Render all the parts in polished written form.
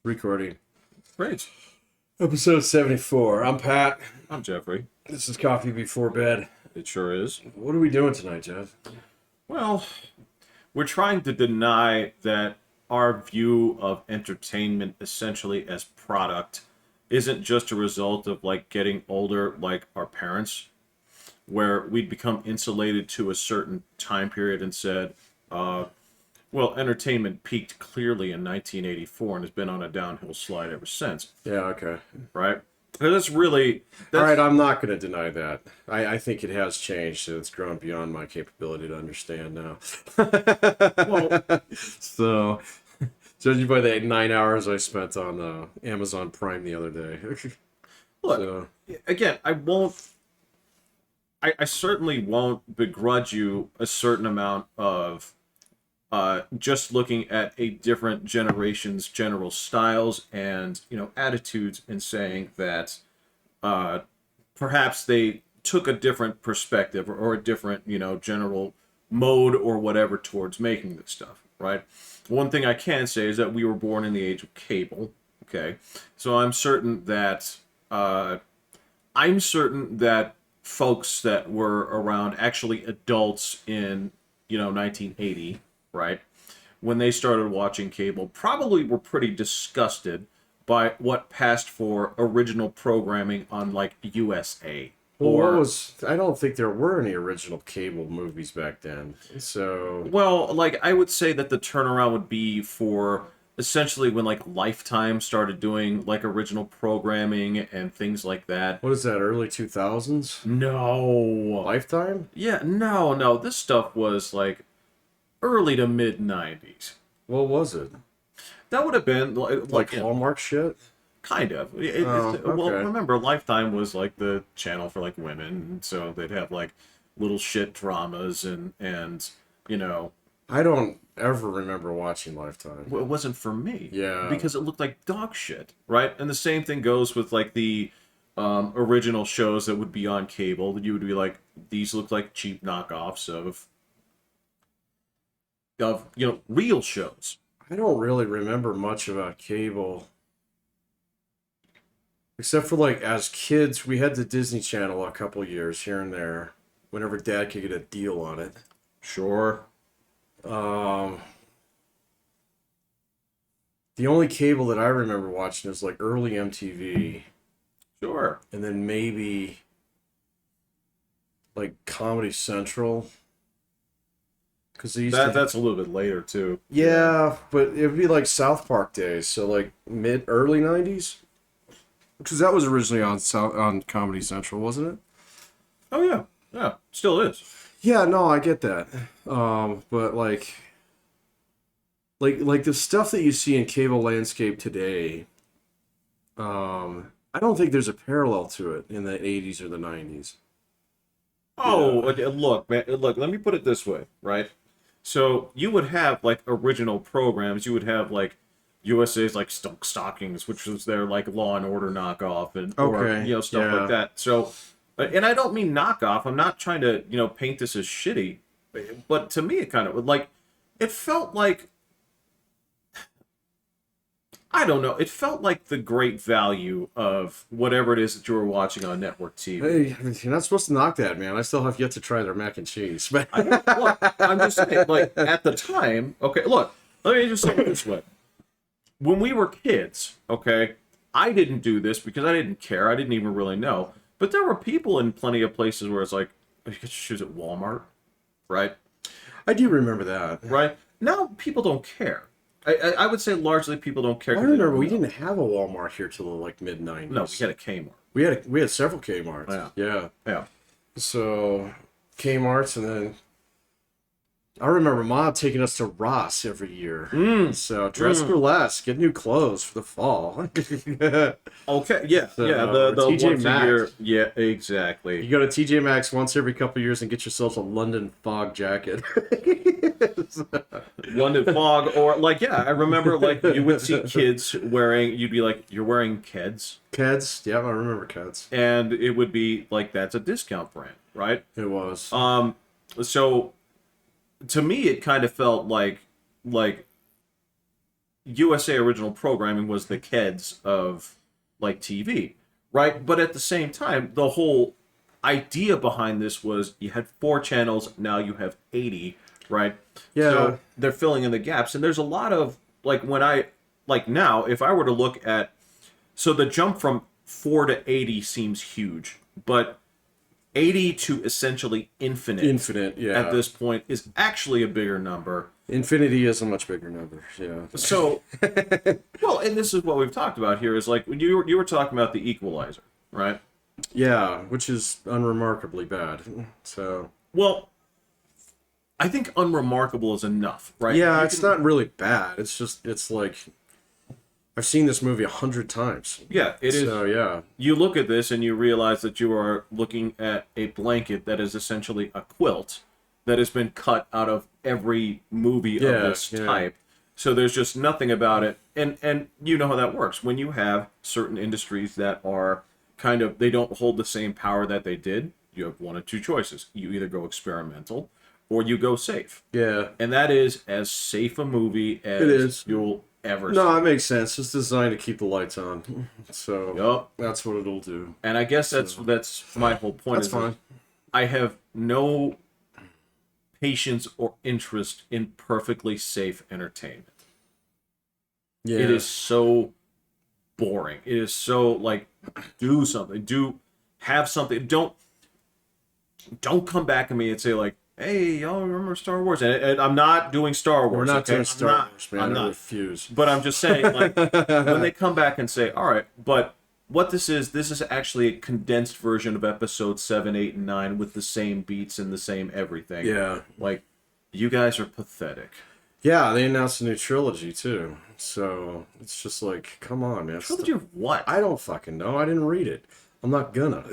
Recording. Great. Episode 74. I'm Pat. I'm Jeffrey. This is Coffee Before Bed. It sure is. What are we doing tonight, Jeff? Well, we're trying to deny that our view of entertainment essentially as product isn't just a result of like getting older like our parents, where we'd become insulated to a certain time period and said, well, entertainment peaked clearly in 1984 and has been on a downhill slide ever since, Yeah, okay. right? That's really... All right, I'm not going to deny that. I think it has changed, and it's grown beyond my capability to understand now. Well, So, judging by the 9 hours I spent on Amazon Prime the other day. look, So, again, I certainly won't begrudge you a certain amount of just looking at a different generation's general styles and attitudes and saying that perhaps they took a different perspective or a different general mode or whatever towards making this stuff, right? One thing I can say is that we were born in the age of cable. Okay, so I'm certain that folks that were around, actually adults in 1980, right, when they started watching cable, probably were pretty disgusted by what passed for original programming on like USA. Or I don't think there were any original cable movies back then. So, well, like I would say that the turnaround would be for essentially when like Lifetime started doing like original programming and things like that. what is that, early 2000s? No. Lifetime? Yeah, no. This stuff was like early to mid 90s. What was it? That would have been Like Hallmark shit? kind of. Well, Okay. remember, Lifetime was like the channel for like women, and so they'd have like little shit dramas and I don't ever remember watching Lifetime. it wasn't for me. Yeah. Because it looked like dog shit, right? And the same thing goes with like the original shows that would be on cable. That you would be like, these look like cheap knockoffs of real shows. I don't really remember much about cable. Except for like as kids, we had the Disney Channel a couple years here and there, whenever Dad could get a deal on it. Sure. Um, the only cable that I remember watching is like early MTV, Sure. and then maybe like Comedy Central. Because they used to That's a little bit later too. yeah, but it would be like South Park days, so like early 90s. Because that was originally on Comedy Central, wasn't it? Oh yeah, still is. Yeah, no, I get that. But like the stuff that you see in cable landscape today, I don't think there's a parallel to it in the 80s or the 90s. Oh, look, man. Look, let me put it this way, right? So you would have like original programs. You would have like USA's like Silk Stockings, which was their like Law and Order knockoff, and or Okay, stuff yeah. like that. So, and I don't mean knockoff. I'm not trying to paint this as shitty, but to me it kind of like it felt like I don't know. It felt like the great value of whatever it is that you were watching on network TV. Hey, you're not supposed to knock that, man. I still have yet to try their mac and cheese. But Look, I'm just saying, like at the time. Okay, look. Let me just say it this way. When we were kids, okay, I didn't do this because I didn't care. I didn't even really know. But there were people in plenty of places where it's like, you get your shoes at Walmart, right? I do remember that. Right? Now people don't care. I would say largely people don't care. I 'cause they remember don't we know. didn't have a Walmart here till the like mid 90s. No, we had a Kmart. We had several Kmarts. Yeah. Yeah. Yeah. So Kmart's, and then I remember Mom taking us to Ross every year. So dress for less, get new clothes for the fall. Okay. Yeah. So, yeah. The TJ once a Maxx. year. Yeah. Exactly. You go to TJ Maxx once every couple of years and get yourself a London fog jacket. London fog, or like, yeah, I remember like you would see kids wearing. You'd be like, you're wearing Keds, Keds, yeah, I remember Keds. and it would be like that's a discount brand, right? It was. So to me, it kind of felt like USA original programming was the kids of like TV, right? But at the same time, the whole idea behind this was you had 4 channels, now you have 80, right? Yeah. So they're filling in the gaps, and there's a lot of like when I like now, if I were to look at so the jump from 4 to 80 seems huge, but 80 to essentially Infinite, yeah. at this point is actually a bigger number. Infinity is a much bigger number, yeah. So, well, and this is what we've talked about here is like when you were talking about the equalizer, right? Yeah, which is unremarkably bad. So, well, I think unremarkable is enough, right? yeah, it's not really bad. It's just, it's like, I've seen this movie 100 times. Yeah, it is. So, yeah. You look at this and you realize that you are looking at a blanket that is essentially a quilt that has been cut out of every movie of this type. So there's just nothing about it. And you know how that works. When you have certain industries that are kind of, they don't hold the same power that they did, you have one of two choices. You either go experimental or you go safe. Yeah. And that is as safe a movie as you'll ever see. No, it makes sense. It's designed to keep the lights on. So Yup. That's what it'll do. And I guess that's my whole point. That's is fine. I have no patience or interest in perfectly safe entertainment. Yeah. It is so boring. It is so like do something. Have something. Don't come back at me and say like, hey, y'all remember Star Wars? And I'm not doing Star Wars. We're not doing Star Wars, man. I refuse. But I'm just saying, like, when they come back and say, all right, but what this is actually a condensed version of episode 7, 8, and 9 with the same beats and the same everything. Yeah. Like, you guys are pathetic. Yeah, they announced a new trilogy, too. So, it's just like, come on, man. Trilogy of what? I don't fucking know. I didn't read it. I'm not gonna.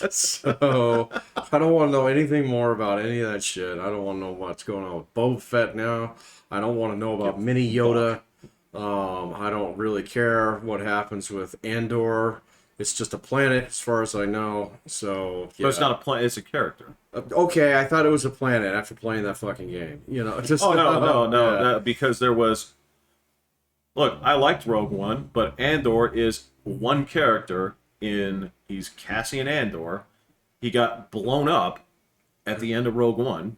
So, I don't want to know anything more about any of that shit. I don't want to know what's going on with Boba Fett now. I don't want to know about Mini Yoda. I don't really care what happens with Andor. It's just a planet, as far as I know. So, yeah. But it's not a planet, it's a character. Okay, I thought it was a planet after playing that fucking game. You know, just no, because there was. Look, I liked Rogue One, but Andor is one character he's Cassian Andor. He got blown up at the end of Rogue One.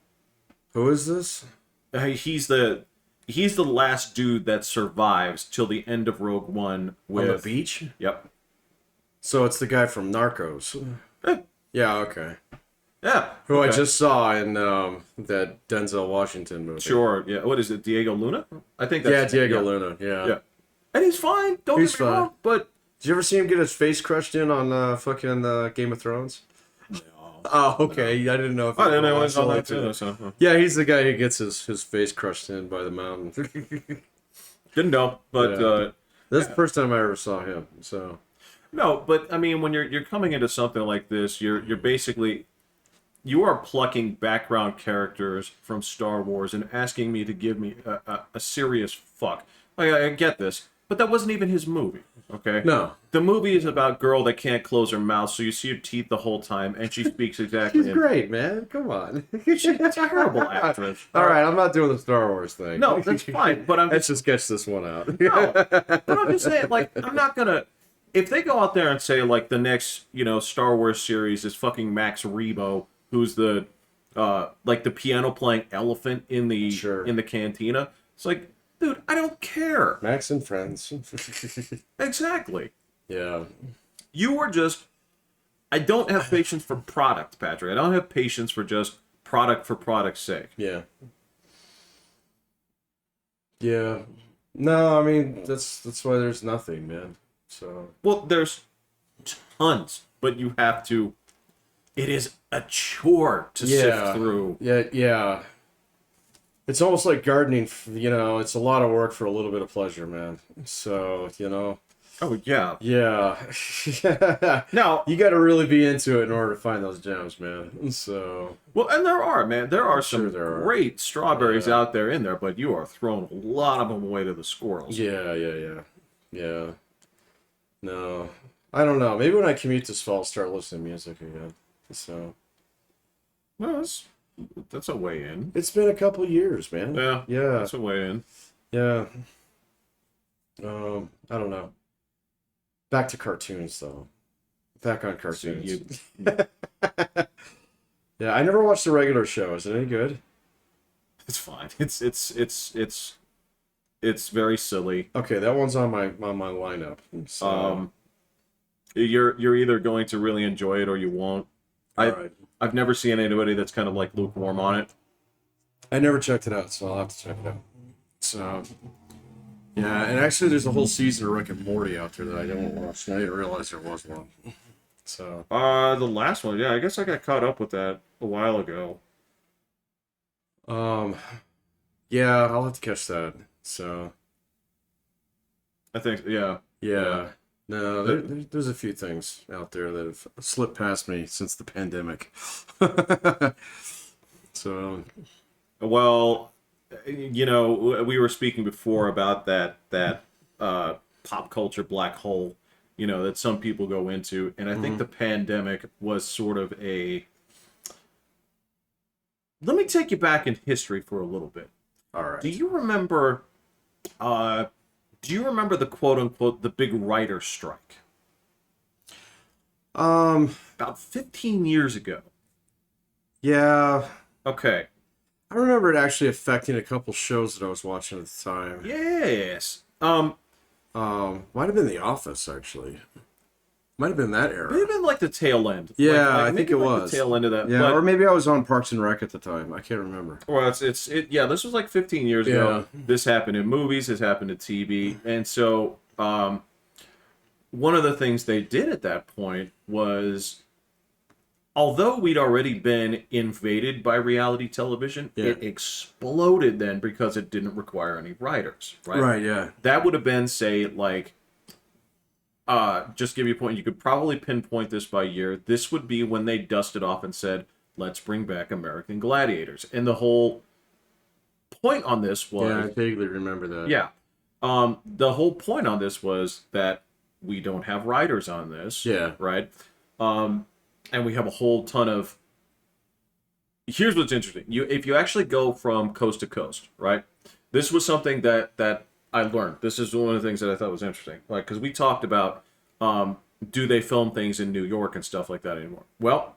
Who is this? He's the last dude that survives till the end of Rogue One with On the beach? Yep. So it's the guy from Narcos. Yeah, okay. Yeah. Who I just saw in that Denzel Washington movie. Sure, yeah. What is it, Diego Luna? I think that's Diego Luna, yeah. And he's fine, don't get me wrong, but... Did you ever see him get his face crushed in on fucking Game of Thrones? No. Oh, okay. No. I didn't know if I didn't know it was on that too. So. Yeah, he's the guy who gets his face crushed in by the mountain. Didn't know, but... That's the first time I ever saw him, so... No, but, I mean, when you're coming into something like this, you're basically... You are plucking background characters from Star Wars and asking me to give me a serious fuck. Like, I get this, but that wasn't even his movie, okay? No. The movie is about girl that can't close her mouth, so you see her teeth the whole time, and she speaks exactly... She's great, man. Come on. She's a terrible actress. All right, I'm not doing the Star Wars thing. No, that's fine, but I'm Let's just sketch this one out. No, but I'm just saying, like, I'm not gonna... If they go out there and say, like, the next, Star Wars series is fucking Max Rebo, who's the like the piano playing elephant in the cantina. It's like, dude, I don't care. Max and friends. Exactly. Yeah. You are just... I don't have patience for product, Patrick. I don't have patience for just product for product's sake. Yeah. Yeah. No, I mean that's why there's nothing, man. So. Well, there's tons, but you have to... It is a chore to sift through. Yeah. It's almost like gardening, it's a lot of work for a little bit of pleasure, man. So, Oh, yeah. Yeah. Now, you got to really be into it in order to find those gems, man. So. Well, and there are some great strawberries out there in there, but you are throwing a lot of them away to the squirrels. Yeah. No. I don't know. Maybe when I commute this fall, I'll start listening to music again. So, well, That's a way in. It's been a couple years, man. Yeah. Yeah. That's a way in. Yeah. I don't know. Back to cartoons, though. Back on So cartoons. Yeah, I never watched the regular show. Is it any good? it's fine. It's very silly. Okay, that one's on my lineup. So, You're either going to really enjoy it or you won't. right. I've never seen anybody that's kind of like lukewarm on it. I never checked it out, so I'll have to check it out. So, yeah, and actually, there's a whole season of Rick and Morty out there that I don't watch. And I didn't realize there was one. So, The last one, yeah, I guess I got caught up with that a while ago. yeah, I'll have to catch that. So, I think, yeah. yeah. No, there's a few things out there that have slipped past me since the pandemic. So, Well, we were speaking before about that pop culture black hole, that some people go into, and I think the pandemic was sort of a. Let me take you back in history for a little bit. all right. Do you remember? Do you remember the quote unquote the big writer strike? About 15 years ago. Yeah, Okay. I remember it actually affecting a couple shows that I was watching at the time. Yes. Might have been The Office, actually. Might have been that era. Maybe been like the tail end. Yeah, I maybe think it like was. the tail end of that. Yeah, but, or maybe I was on Parks and Rec at the time. I can't remember. well, yeah. This was like 15 years ago. This happened in movies. This happened in TV, and so one of the things they did at that point was, although we'd already been invaded by reality television, it exploded then because it didn't require any writers. Right. Right. Yeah. That would have been, say, like. Just give you a point. You could probably pinpoint this by year. This would be when they dusted off and said, "Let's bring back American Gladiators." And the whole point on this was, Yeah, I vaguely remember that. yeah, the whole point on this was that we don't have writers on this, Yeah. right? And we have a whole ton of. Here's what's interesting: if you actually go from coast to coast, right? This was something that I learned. This is one of the things that I thought was interesting. Like, because we talked about, do they film things in New York and stuff like that anymore? Well,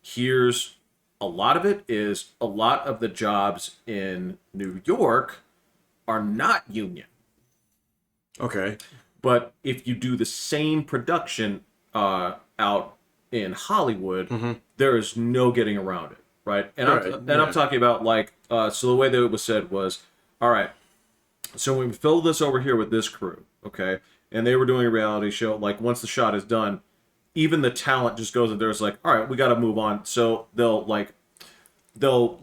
here's a lot of it is a lot of the jobs in New York are not union. Okay. But if you do the same production out in Hollywood, there is no getting around it, right? And I'm talking about like, so the way that it was said was, all right, so we filled this over here with this crew, okay? And they were doing a reality show. Like, once the shot is done, even the talent just goes in there. It's like, all right, we got to move on. So they'll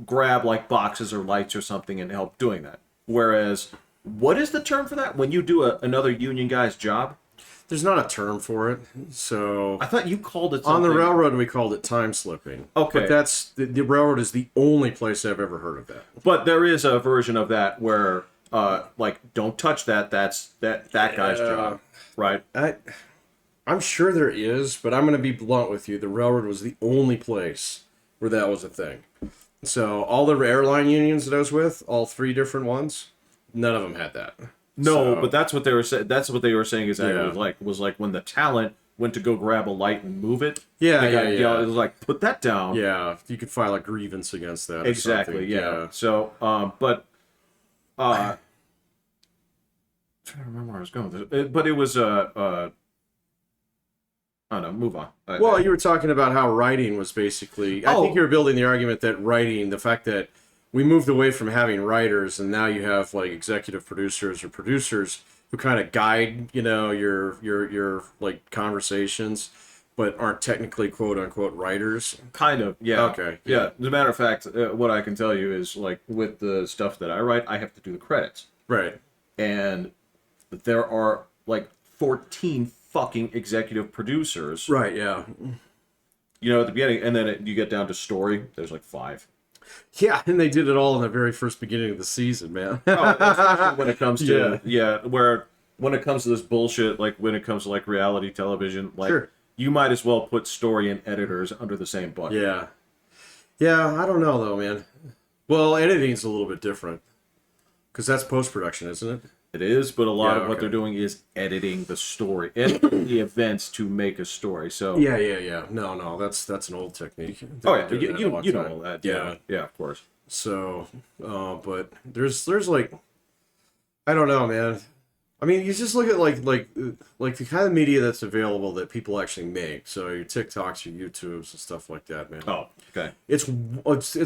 grab like boxes or lights or something and help doing that. Whereas, what is the term for that? When you do another union guy's job? There's not a term for it. So I thought you called it something. on the railroad, we called it time slipping. Okay. But that's the railroad is the only place I've ever heard of that. But there is a version of that where, like, don't touch that. That's that guy's job, right? I'm sure there is, but I'm going to be blunt with you. The railroad was the only place where that was a thing. So all the airline unions that I was with, all three different ones, none of them had that. No, So- but that's what they were saying. That's what they were saying. Is that Yeah. it was like when the talent went to go grab a light and move it. Yeah, the guy, yeah, you know, yeah. it was like, put that down. Yeah, you could file a grievance against that. Or Exactly. something. Yeah. So, I'm trying to remember where I was going with this. But it was I don't know. Move on. Well, you were talking about how writing was basically. I think you were building the argument that writing, the fact that we moved away from having writers, and now you have like executive producers or producers who kind of guide, your like conversations, but aren't technically quote unquote writers. kind of. Yeah. Okay, Yeah. yeah. As a matter of fact, what I can tell you is like with the stuff that I write, I have to do the credits, Right. and there are like 14 fucking executive producers. Right. Yeah. At the beginning, and then you get down to story. There's like 5. Yeah, and they did it all in the very first beginning of the season, man. Especially when it comes to where when it comes to this bullshit, like when it comes to like reality television, like Sure. you might as well put story and editors under the same bucket. Yeah. Yeah, I don't know though, man. Well, editing's a little bit different because that's post production, isn't it? It is, but a lot Yeah, of what they're okay. doing is editing the story, editing the events to make a story. So, Yeah. No, that's an old technique. They've oh been yeah, doing that a long you know time. all that. Yeah, Yeah. yeah, of course. So, but there's like I don't know, man. I mean, you just look at like the kind of media that's available that people actually make. So your TikToks, your YouTubes, and stuff like that, man. Oh, okay. It's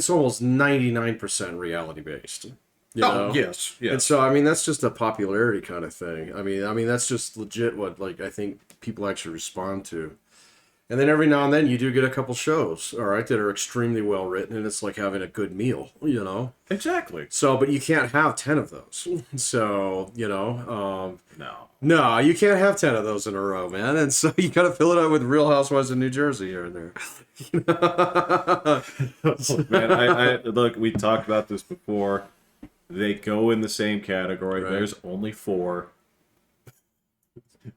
almost 99% reality based. You Oh, know? yes, And yes. so I mean that's just a popularity kind of thing. I mean that's just legit what like I think people actually respond to. And then every now and then you do get a couple shows, all right, that are extremely well written, and it's like having a good meal, you know. Exactly. So, but you can't have 10 of those. So, No. no, you can't have 10 of those in a row, man. And so you got to fill it out with Real Housewives of New Jersey here and there. Look, man, I look. We talked about this before. They go in the same category. Right. There's only four.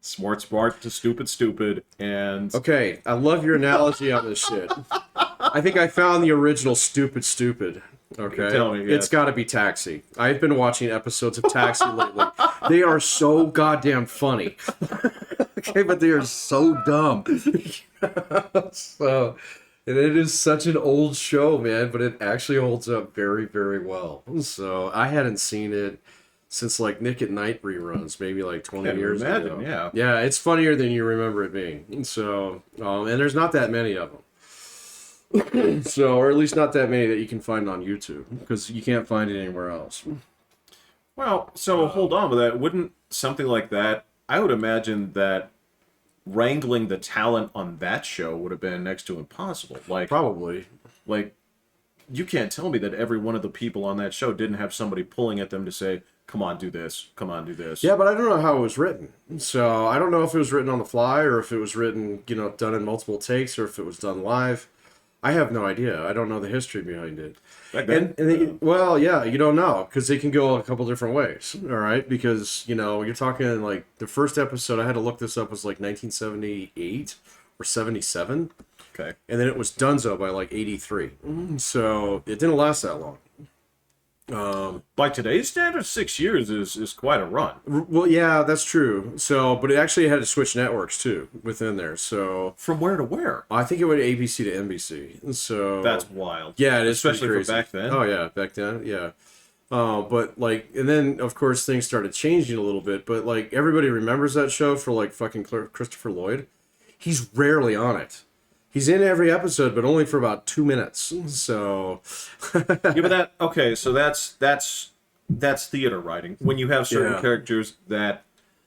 Smart to stupid, and Okay, I love your analogy on this shit. I think I found the original stupid. Okay, Tell me, it's yes. got to be Taxi. I've been watching episodes of Taxi lately. They are so goddamn funny. Okay, but they are so dumb. So, and it is such an old show, man, but it actually holds up very, very well. So I hadn't seen it since like Nick at Night reruns, maybe like 20 can years imagine, ago. yeah. Yeah, it's funnier than you remember it being. So, and there's not that many of them. So, or at least not that many that you can find on YouTube because you can't find it anywhere else. Well, so hold on with that. Wouldn't something like that? I would imagine that wrangling the talent on that show would have been next to impossible. Probably. Like you can't tell me that every one of the people on that show didn't have somebody pulling at them to say, "Come on, do this. Come on, do this." Yeah, but I don't know how it was written. So I don't know if it was written on the fly or if it was written, done in multiple takes or if it was done live. I have no idea. I don't know the history behind it. Back then, Well, yeah, you don't know because they can go a couple different ways. All right, because you're talking like the first episode. I had to look this up was like 1978 or 77, okay. and then it was Dunzo by like 83. So it didn't last that long. By today's standards, 6 years is quite a run. Well, yeah, that's true. So, but it actually had to switch networks too within there. So From where to where? I think it went ABC to NBC. So That's wild. yeah, it is Especially pretty for crazy. back then. Oh yeah, back then, yeah. But like, and then of course things started changing a little bit. But like everybody remembers that show for like fucking Christopher Lloyd. He's rarely on it. He's in every episode, but only for about 2 minutes. So Yeah, but so that's theater writing. When you have certain Yeah. characters that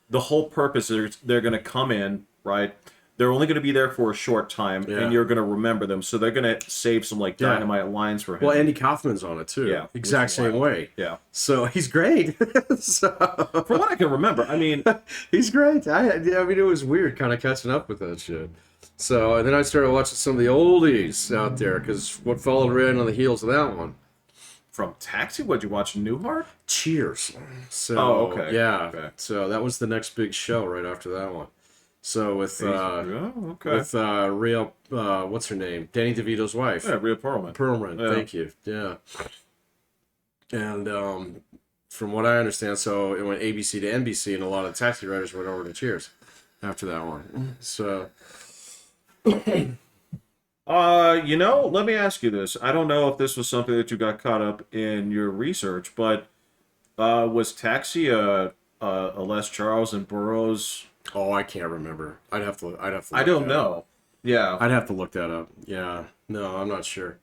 the whole purpose is they're going to come in, right? They're only going to be there for a short time, Yeah. and you're going to remember them. So they're going to save some like Yeah. dynamite lines for him. well, Andy Kaufman's on it too. Yeah, exact which is same wild. way. Yeah. So he's great. So From what I can remember, I mean, he's great. I mean, it was weird kind of catching up with that shit. So, and then I started watching some of the oldies out there because what followed right on the heels of that one? from Taxi, what'd you watch? Newhart? Cheers. So, Oh, okay. Yeah. Okay. So that was the next big show right after that one. So with Oh, okay. Rhea, what's her name? Danny DeVito's wife. Yeah, Rhea Perlman. Perlman. Yeah. Thank you. Yeah. And from what I understand, so it went ABC to NBC, and a lot of taxi riders went over to Cheers after that one. So. Let me ask you this. I don't know if this was something that you got caught up in your research, but was Taxi a Les Charles and Burroughs? Oh, I can't remember. I'd have to. I look don't that up. know. Yeah. I'd have to look that up. Yeah. No, I'm not sure.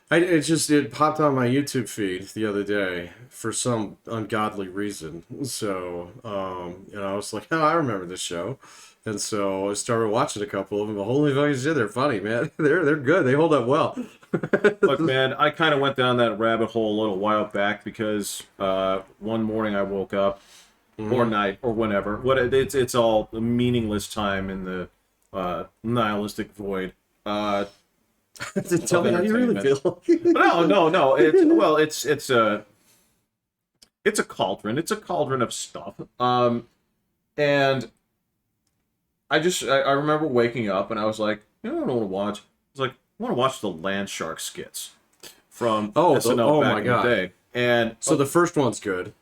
It popped on my YouTube feed the other day for some ungodly reason. So, I was like, oh, I remember this show. And so I started watching a couple of them. But holy fucking shit, they're funny, man. They're good. They hold up well. Look, man, I kind of went down that rabbit hole a little while back because one morning I woke up, or night, or whenever. It's all a meaningless time in the nihilistic void. Tell me how you really feel. No. It's a cauldron. It's a cauldron of stuff. And I remember waking up and I was like, I don't want to watch. I was like, I want to watch the Land Shark skits. from Oh, SNL back my in God. the day. And So the first one's good.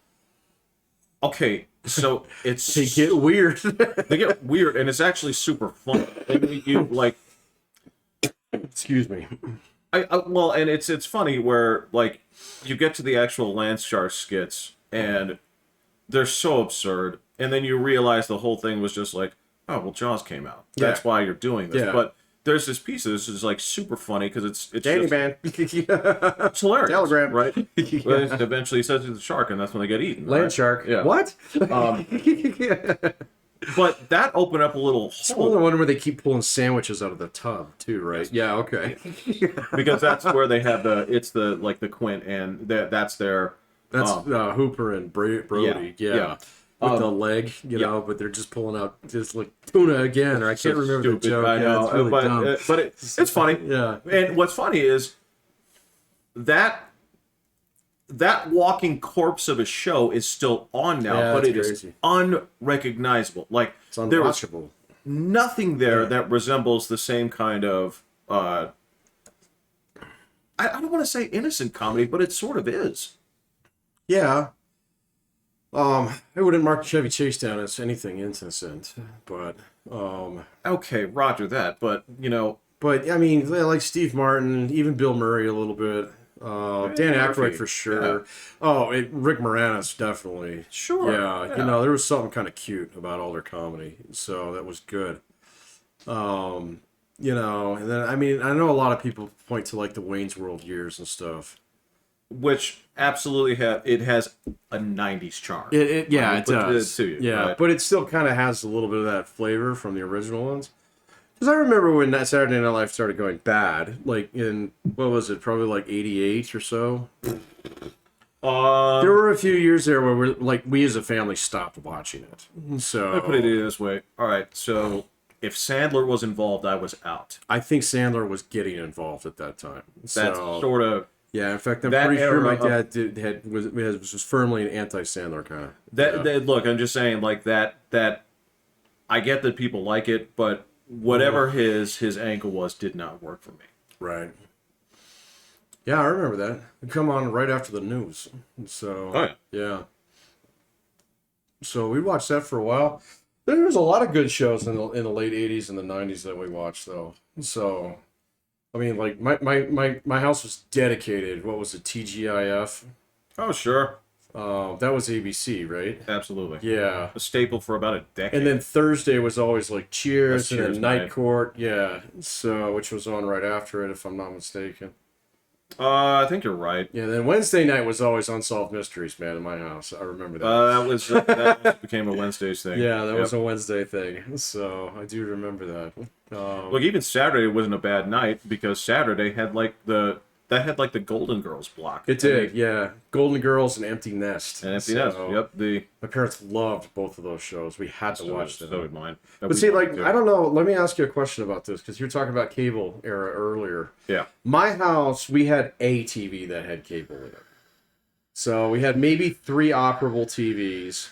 okay, so it's They get weird. they get weird, and it's actually super fun. And you like, Excuse me. well, and it's funny where like you get to the actual Landshark skits, and they're so absurd, and then you realize the whole thing was just like, oh well, Jaws came out. That's Yeah. why you're doing this. Yeah. But there's this piece of this is like super funny because it's Danny just, man. it's hilarious, Telegram. right? Yeah. Well, eventually he says it's a shark, and that's when they get eaten. Land right? shark. Yeah. What? But that opened up a little It's hole. the one where they keep pulling sandwiches out of the tub too, right? Yeah. Okay. Because that's where they have the quint, and that's their That's Hooper and Brody. Yeah. With the leg, you know, but they're just pulling out just like tuna again, or I can't remember stupid, the joke. I know, It's really dumb. but it's funny. Yeah. And what's funny is that walking corpse of a show is still on now, Yeah, but it's it is crazy. unrecognizable. Like It's there was unwatchable. nothing there that resembles the same kind of I don't want to say innocent comedy, but it sort of is. Yeah. I wouldn't mark Chevy Chase down as anything innocent, but Okay, Roger that, but I mean, like Steve Martin, even Bill Murray a little bit, Dan Aykroyd Murphy, for sure. yeah. Oh, Rick Moranis definitely. Sure. Yeah, you know, there was something kind of cute about all their comedy, so that was good. You know, and then I mean, I know a lot of people point to like the Wayne's World years and stuff. Which absolutely has a '90s charm. It Put does. it to you, Yeah, right? but it still kind of has a little bit of that flavor from the original ones. Because I remember when that Saturday Night Live started going bad, like in what was it, probably like '88 or so. There were a few years there where we as a family stopped watching it. So Let me put it this way. All right, so if Sandler was involved, I was out. I think Sandler was getting involved at that time. That's So, sort of yeah. In fact, I'm that pretty sure my era dad was firmly an anti-Sandler kind of. that. Look, I'm just saying, like that. I get that people like it, but whatever his angle was, did not work for me. Right. Yeah, I remember that. It come on right after the news. So, Oh, yeah. So we watched that for a while. There was a lot of good shows in the late '80s and the '90s that we watched, though. So, I mean, like my house was dedicated. What was it? TGIF. Oh, sure, That was ABC, right? absolutely. Yeah. A staple for about a decade. And then Thursday was always like Cheers, That's and Cheers then Night night. Court. Yeah. So, which was on right after it, if I'm not mistaken. I think you're right. Yeah, then Wednesday night was always Unsolved Mysteries, man, in my house. I remember that. That became a Wednesdays thing. Yeah, that Yep. was a Wednesday thing. So I do remember that. Look, even Saturday wasn't a bad night because Saturday had the Golden Girls block. It did, yeah. Golden Girls and Empty Nest. And Empty Nest. So, Yep. My parents loved both of those shows. We had to watch them. So did mine. But see, like, I don't know. Let me ask you a question about this because you were talking about cable era earlier. Yeah. My house, we had a TV that had cable in it. So we had maybe 3 operable TVs.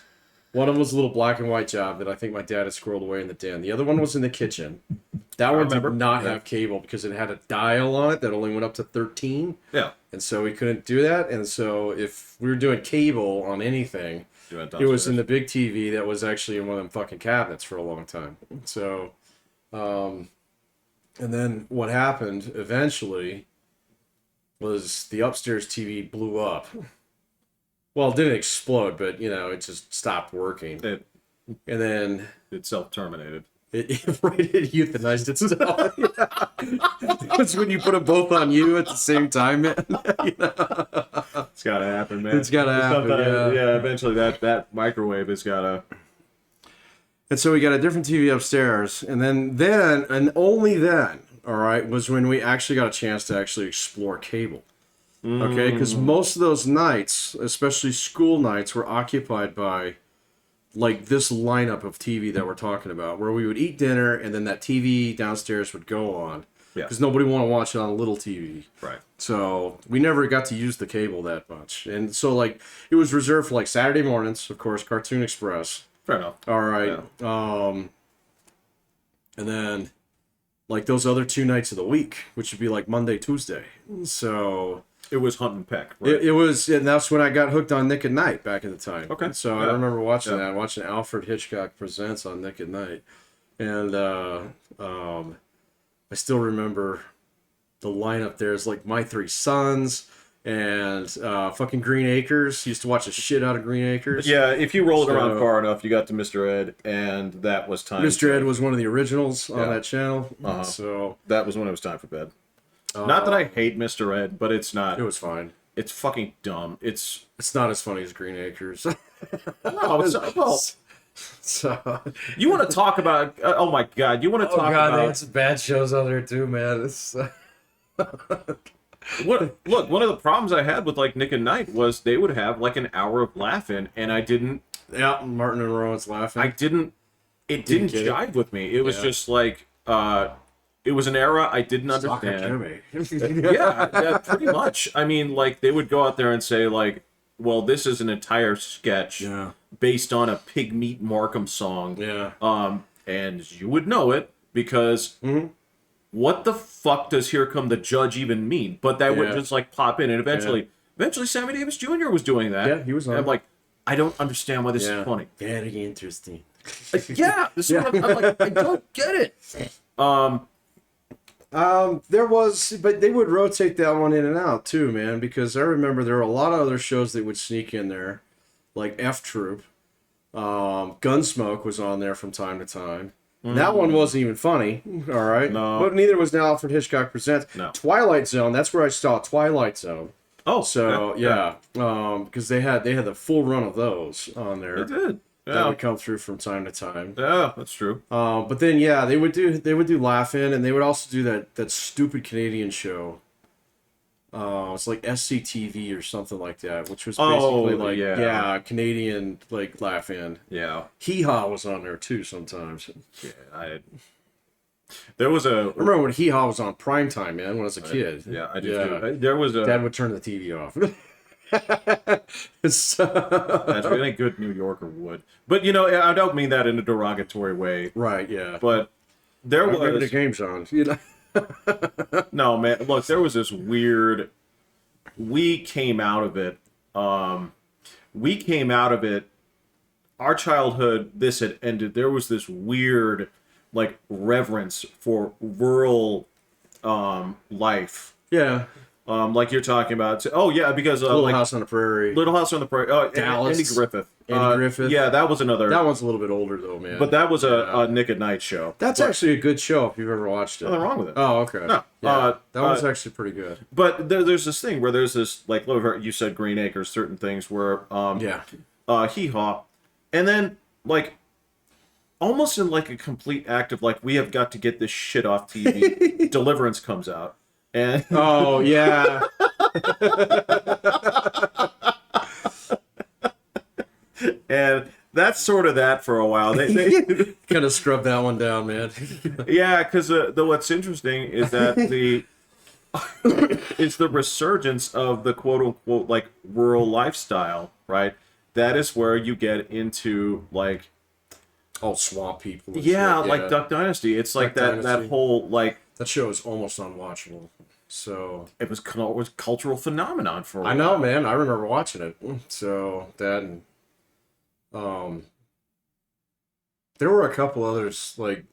One of them was a little black and white job that I think my dad had squirreled away in the den. The other one was in the kitchen. That one did not have cable because it had a dial on it that only went up to 13. Yeah. And so we couldn't do that. And so if we were doing cable on anything, it was in the big TV that was actually in one of them fucking cabinets for a long time. So, and then what happened eventually was the upstairs TV blew up. Well, it didn't explode, but, you know, it just stopped working. It And then self-terminated. it euthanized itself. It's when you put them both on you at the same time, man. You know? It's gotta happen, man. It's gotta happen, yeah. Eventually that microwave has gotta. And so we got a different TV upstairs, and then and only then, all right, was when we actually got a chance to actually explore cable. Okay, because most of those nights, especially school nights, were occupied by like this lineup of TV that we're talking about, where we would eat dinner and then that TV downstairs would go on. Yeah. Because nobody wanted to watch it on a little TV. Right. So we never got to use the cable that much. And so like it was reserved for like Saturday mornings, of course, Cartoon Express. Fair enough. All right. Yeah. And then like those other 2 nights of the week, which would be like Monday, Tuesday. So It was Hunt and Peck, right? It was, and that's when I got hooked on Nick at Night back in the time. Okay. So I remember watching that, watching Alfred Hitchcock Presents on Nick at Night. And I still remember the lineup there is like My Three Sons and fucking Green Acres. Used to watch the shit out of Green Acres. Yeah, if you rolled around far enough, you got to Mr. Ed, and that was time. Mr. Ed was one of the originals on that channel. So that was when it was time for bed. Not that I hate Mr. Ed, but it's not. It was fine. It's fucking dumb. It's not as funny as Green Acres. No, it's not. Well, so you want to talk about? Oh my God, you want to talk about? They had some bad shows on there too, man. It's Look, one of the problems I had with like Nick and Night was they would have like an hour of laughing, and I didn't. Yeah, Martin and Rowan's laughing. I didn't. It didn't jive with me. It was just like. It was an era I didn't understand. yeah, pretty much. I mean, like, they would go out there and say, like, well, this is an entire sketch based on a Pig Meat Markham song. Yeah. And you would know it because what the fuck does Here Come the Judge even mean? But that would just, like, pop in. And eventually Sammy Davis Jr. was doing that. Yeah, he was on. And I'm like, I don't understand why this is funny. Very interesting. This is what I'm like, I don't get it. There was, but they would rotate that one in and out too, man, because I remember there were a lot of other shows that would sneak in there, like F Troop. Gunsmoke was on there from time to time. That one wasn't even funny, all right? No. But neither was now Alfred Hitchcock Presents. No. Twilight Zone, that's where I saw Twilight Zone. Oh, so because they had the full run of those on there. They did. That would come through from time to time. Yeah, that's true. But then they would do Laugh-In, and they would also do that stupid Canadian show. It's like SCTV or something like that, which was basically Canadian like Laugh-In. Yeah. Hee Haw was on there too sometimes. Yeah, there was I remember when Hee Haw was on primetime, man, when I was a kid. Yeah, I did too. There was a... Dad would turn the TV off. That's really good New Yorker would. But, I don't mean that in a derogatory way. Right, yeah. But there was... Maybe the game's on, No, man, look, there was this weird... We came out of it. Our childhood, this had ended. There was this weird, like, reverence for rural life. Yeah. Like you're talking about. Oh, yeah, because... Little House on the Prairie. Little House on the Prairie. Dallas. Andy Griffith. Andy Griffith. Yeah, that was another... That one's a little bit older, though, man. But that was a Nick at Night show. That's actually a good show if you've ever watched it. Nothing wrong with it. Oh, okay. No. Yeah, that one's actually pretty good. But there's this thing where there's this, like, you said Green Acres, certain things where... Hee Haw. And then, like... Almost in, like, a complete act of, like, we have got to get this shit off TV. Deliverance comes out. And... Oh, yeah. And that's sort of that for a while. They kind of scrubbed that one down, man. Yeah, because what's interesting is that it's the resurgence of the quote unquote like rural lifestyle, right? That is where you get into like swamp people. Like Duck Dynasty. It's like that whole like that show is almost unwatchable. So it was cultural phenomenon for a while. I know, man. I remember watching it. So that and there were a couple others like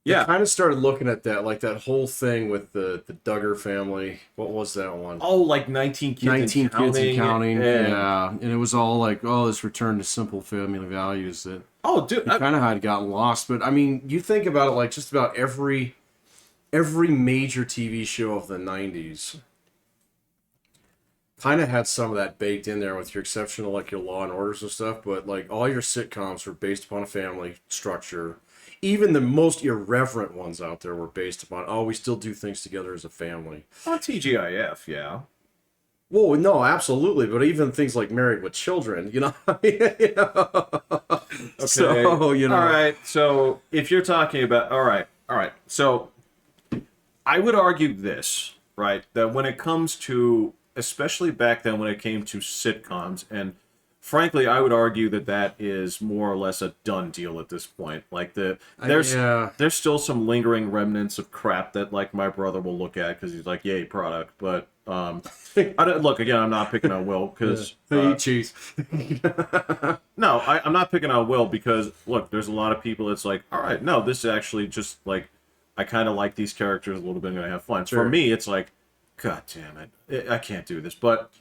kind of started looking at that like that whole thing with the Duggar family. What was that one? Oh, like 19 kids and counting. Yeah, and it was all like, this return to simple family values that kind of had gotten lost. But I mean, you think about it, like just about every major TV show of the 90s kind of had some of that baked in there, with your exception of like your Law and Orders and stuff. But like all your sitcoms were based upon a family structure. Even the most irreverent ones out there were based upon, we still do things together as a family. On TGIF, yeah. Well, no, absolutely. But even things like Married with Children, Okay. So, All right. So if you're talking about, all right. So I would argue this, right? That when it comes to, especially back then when it came to sitcoms, and frankly, I would argue that that is more or less a done deal at this point. Like there's still some lingering remnants of crap that like my brother will look at because he's like, "Yay, product." But I don't, look again. I'm not picking on Will because They eat cheese. no, I'm not picking on Will because look, there's a lot of people that's like, all right, no, this is actually just like I kind of like these characters a little bit and I have fun. Sure. For me, it's like, God damn it, I can't do this. But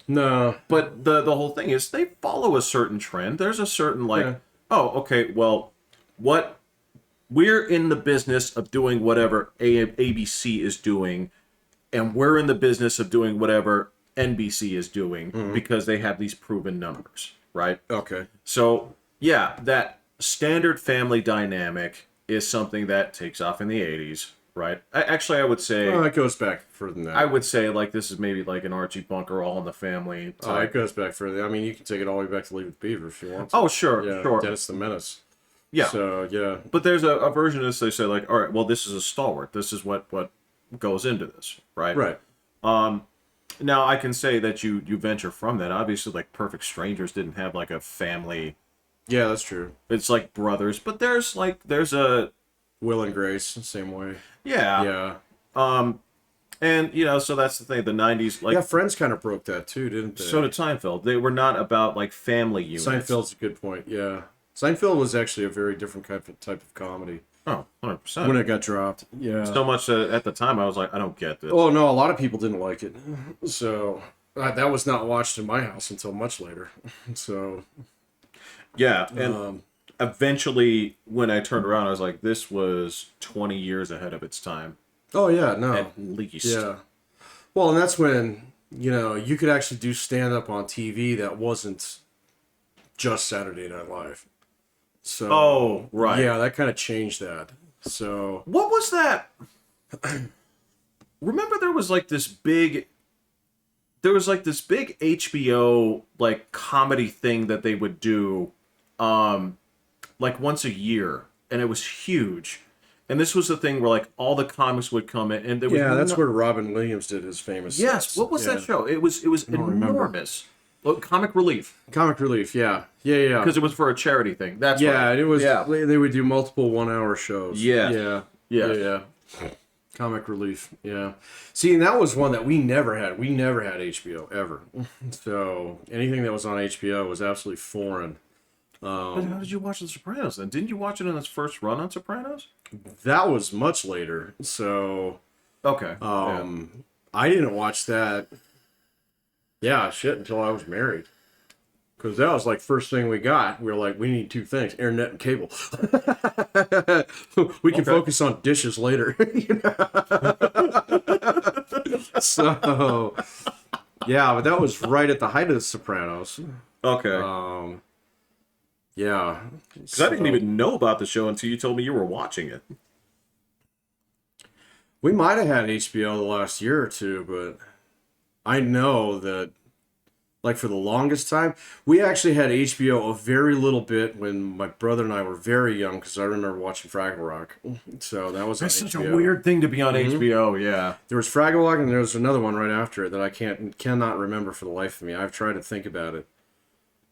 No. but the whole thing is they follow a certain trend. There's a certain like, Yeah. oh, okay, well, what we're in the business of doing whatever ABC is doing, and we're in the business of doing whatever NBC is doing because they have these proven numbers, right? Okay. So yeah, that standard family dynamic is something that takes off in the 80s, right? I would say Well, it goes back further than that. I would say like this is maybe like an Archie Bunker All in the Family Oh, type. it goes back further. I mean, you can take it all the way back to Leave It to Beaver if you want to. Oh, sure, Yeah, sure. Dennis the Menace. Yeah. So, yeah. But there's a version of this they say like, all right, well, this is a stalwart. This is what goes into this, right? Right. Now I can say that you venture from that. Obviously, like Perfect Strangers didn't have like a family. Yeah, that's true. It's like brothers, but there's a Will and Grace, same way. yeah. Yeah. And you know, so that's the thing. The 90s, like Yeah, Friends kind of broke that too, didn't they? so did Seinfeld. They were not about like family units. Seinfeld's a good point, yeah. Seinfeld was actually a very different type of comedy Oh, 100%. when it got dropped. Yeah. So much that at the time I was like, I don't get this. Oh, no, a lot of people didn't like it. So, that was not watched in my house until much later. So, Yeah, and eventually, when I turned around, I was like, this was 20 years ahead of its time, oh, yeah, no. at least. Yeah. Well, and that's when, you could actually do stand-up on TV that wasn't just Saturday Night Live. So, Oh, right. yeah, that kind of changed that. So, What was that? Remember there was like this big HBO like comedy thing that they would do like once a year, and it was huge. And this was the thing where like all the comics would come in and there was yeah, that's where Robin Williams did his famous Yes, sets. what was Yeah. that show? It was don't remember. enormous. Oh, Comic Relief, Comic Relief, yeah. Yeah. because it was for a charity thing. That's Yeah, right. it was. Yeah. They would do multiple 1-hour shows. Yeah. Yeah. Yeah. Yeah. Comic Relief. Yeah. See, and that was one that we never had. We never had HBO ever. So anything that was on HBO was absolutely foreign. But how did you watch The Sopranos then? Didn't you watch it in its first run on Sopranos? That was much later. So Okay. I didn't watch that. Yeah, shit, until I was married. Because that was like first thing we got. We were like, we need two things: internet and cable. We can Okay. focus on dishes later. So, yeah, but that was right at the height of The Sopranos. Okay. Yeah. Because I didn't even know about the show until you told me you were watching it. We might have had HBO the last year or two, but I know that, like, for the longest time, we actually had HBO a very little bit when my brother and I were very young, because I remember watching Fraggle Rock. So that was on That's such a HBO. weird thing to be on HBO, yeah. There was Fraggle Rock, and there was another one right after it that I cannot remember for the life of me. I've tried to think about it,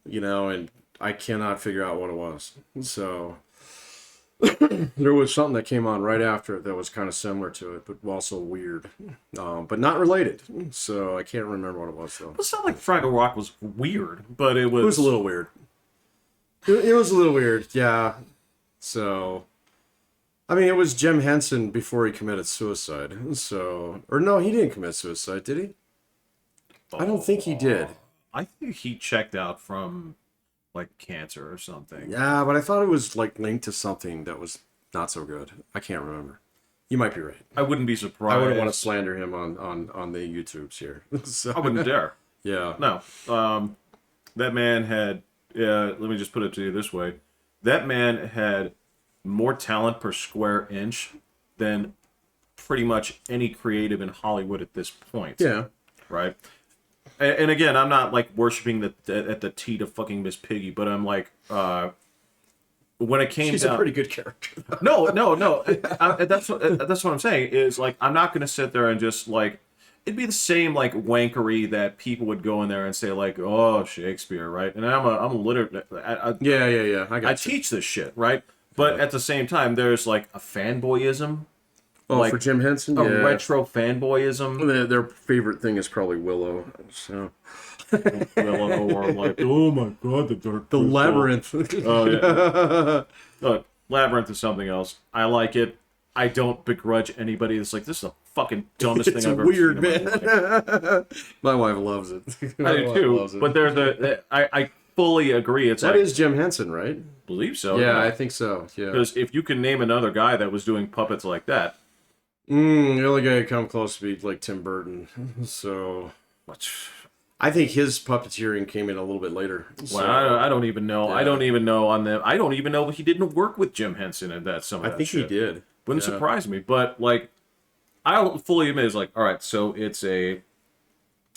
and I cannot figure out what it was. So there was something that came on right after it that was kind of similar to it, but also weird, but not related. So I can't remember what it was though. It's not like Fraggle Rock was weird, but it was... It was a little weird. It was a little weird, yeah. So, I mean, it was Jim Henson before he committed suicide. So, or no, he didn't commit suicide, did he? I don't think he did. I think he checked out from, like, cancer or something. Yeah, but I thought it was like linked to something that was not so good. I can't remember. You might be right. I wouldn't be surprised. I wouldn't want to slander him on the YouTubes here. So, I wouldn't dare. yeah. No. That man had... let me just put it to you this way. That man had more talent per square inch than pretty much any creative in Hollywood at this point. Yeah. Right? And again, I'm not like worshiping at the teat of fucking Miss Piggy, but I'm like, when it came She's down, a pretty good character. no. That's what I'm saying is like I'm not going to sit there and just like it'd be the same like wankery that people would go in there and say like, oh, Shakespeare, right? And I'm a literate. Yeah. I teach this shit, right? But at the same time, there's like a fanboyism. Oh, like for Jim Henson, a retro fanboyism. Their favorite thing is probably Willow. So Willow, or like, oh my god, the Labyrinth. Oh yeah. Look, Labyrinth is something else. I like it. I don't begrudge anybody that's like, this is the fucking dumbest thing I've ever weird, seen. Man. My wife loves it. I do too. But there's I fully agree. That is Jim Henson, right? Believe so. Yeah, I think so. Yeah. Because if you can name another guy that was doing puppets like that. The only guy who come close to be like Tim Burton. So I think his puppeteering came in a little bit later. So, well, I don't even know. Yeah. I don't even know on them. I don't even know if he didn't work with Jim Henson and that some of I that think shit. he did. Wouldn't surprise me. But like, I'll fully admit, it's like, all right, so it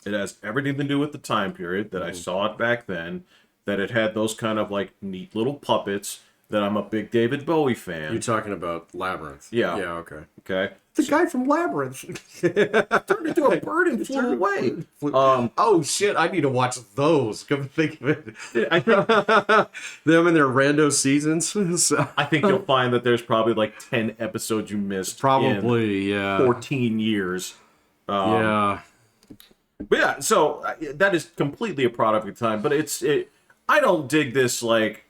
has everything to do with the time period that I saw it back then. That it had those kind of like neat little puppets. That I'm a big David Bowie fan. You're talking about Labyrinth. Yeah. Yeah. Okay. Okay. The guy from Labyrinth Turned into a bird and flew away. Oh shit! I need to watch those. Come to think of it, I think them and their rando seasons. So. I think you'll find that there's probably like 10 episodes you missed. Probably, in yeah. 14 years. Yeah. But yeah, so that is completely a product of time. But I don't dig this like.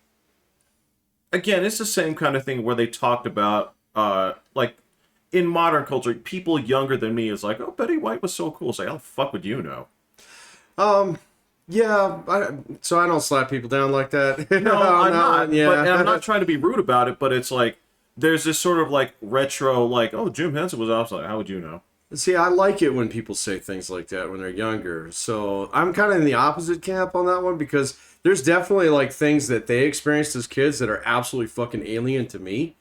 Again, it's the same kind of thing where they talked about, like, in modern culture, people younger than me is like, oh, Betty White was so cool. It's like, how the fuck would you know? Yeah, so I don't slap people down like that. No, I'm not. Yeah. But, and I'm not trying to be rude about it, but it's like, there's this sort of, like, retro, like, oh, Jim Henson was off. Like, how would you know? See, I like it when people say things like that when they're younger. So I'm kind of in the opposite camp on that one because there's definitely like things that they experienced as kids that are absolutely fucking alien to me.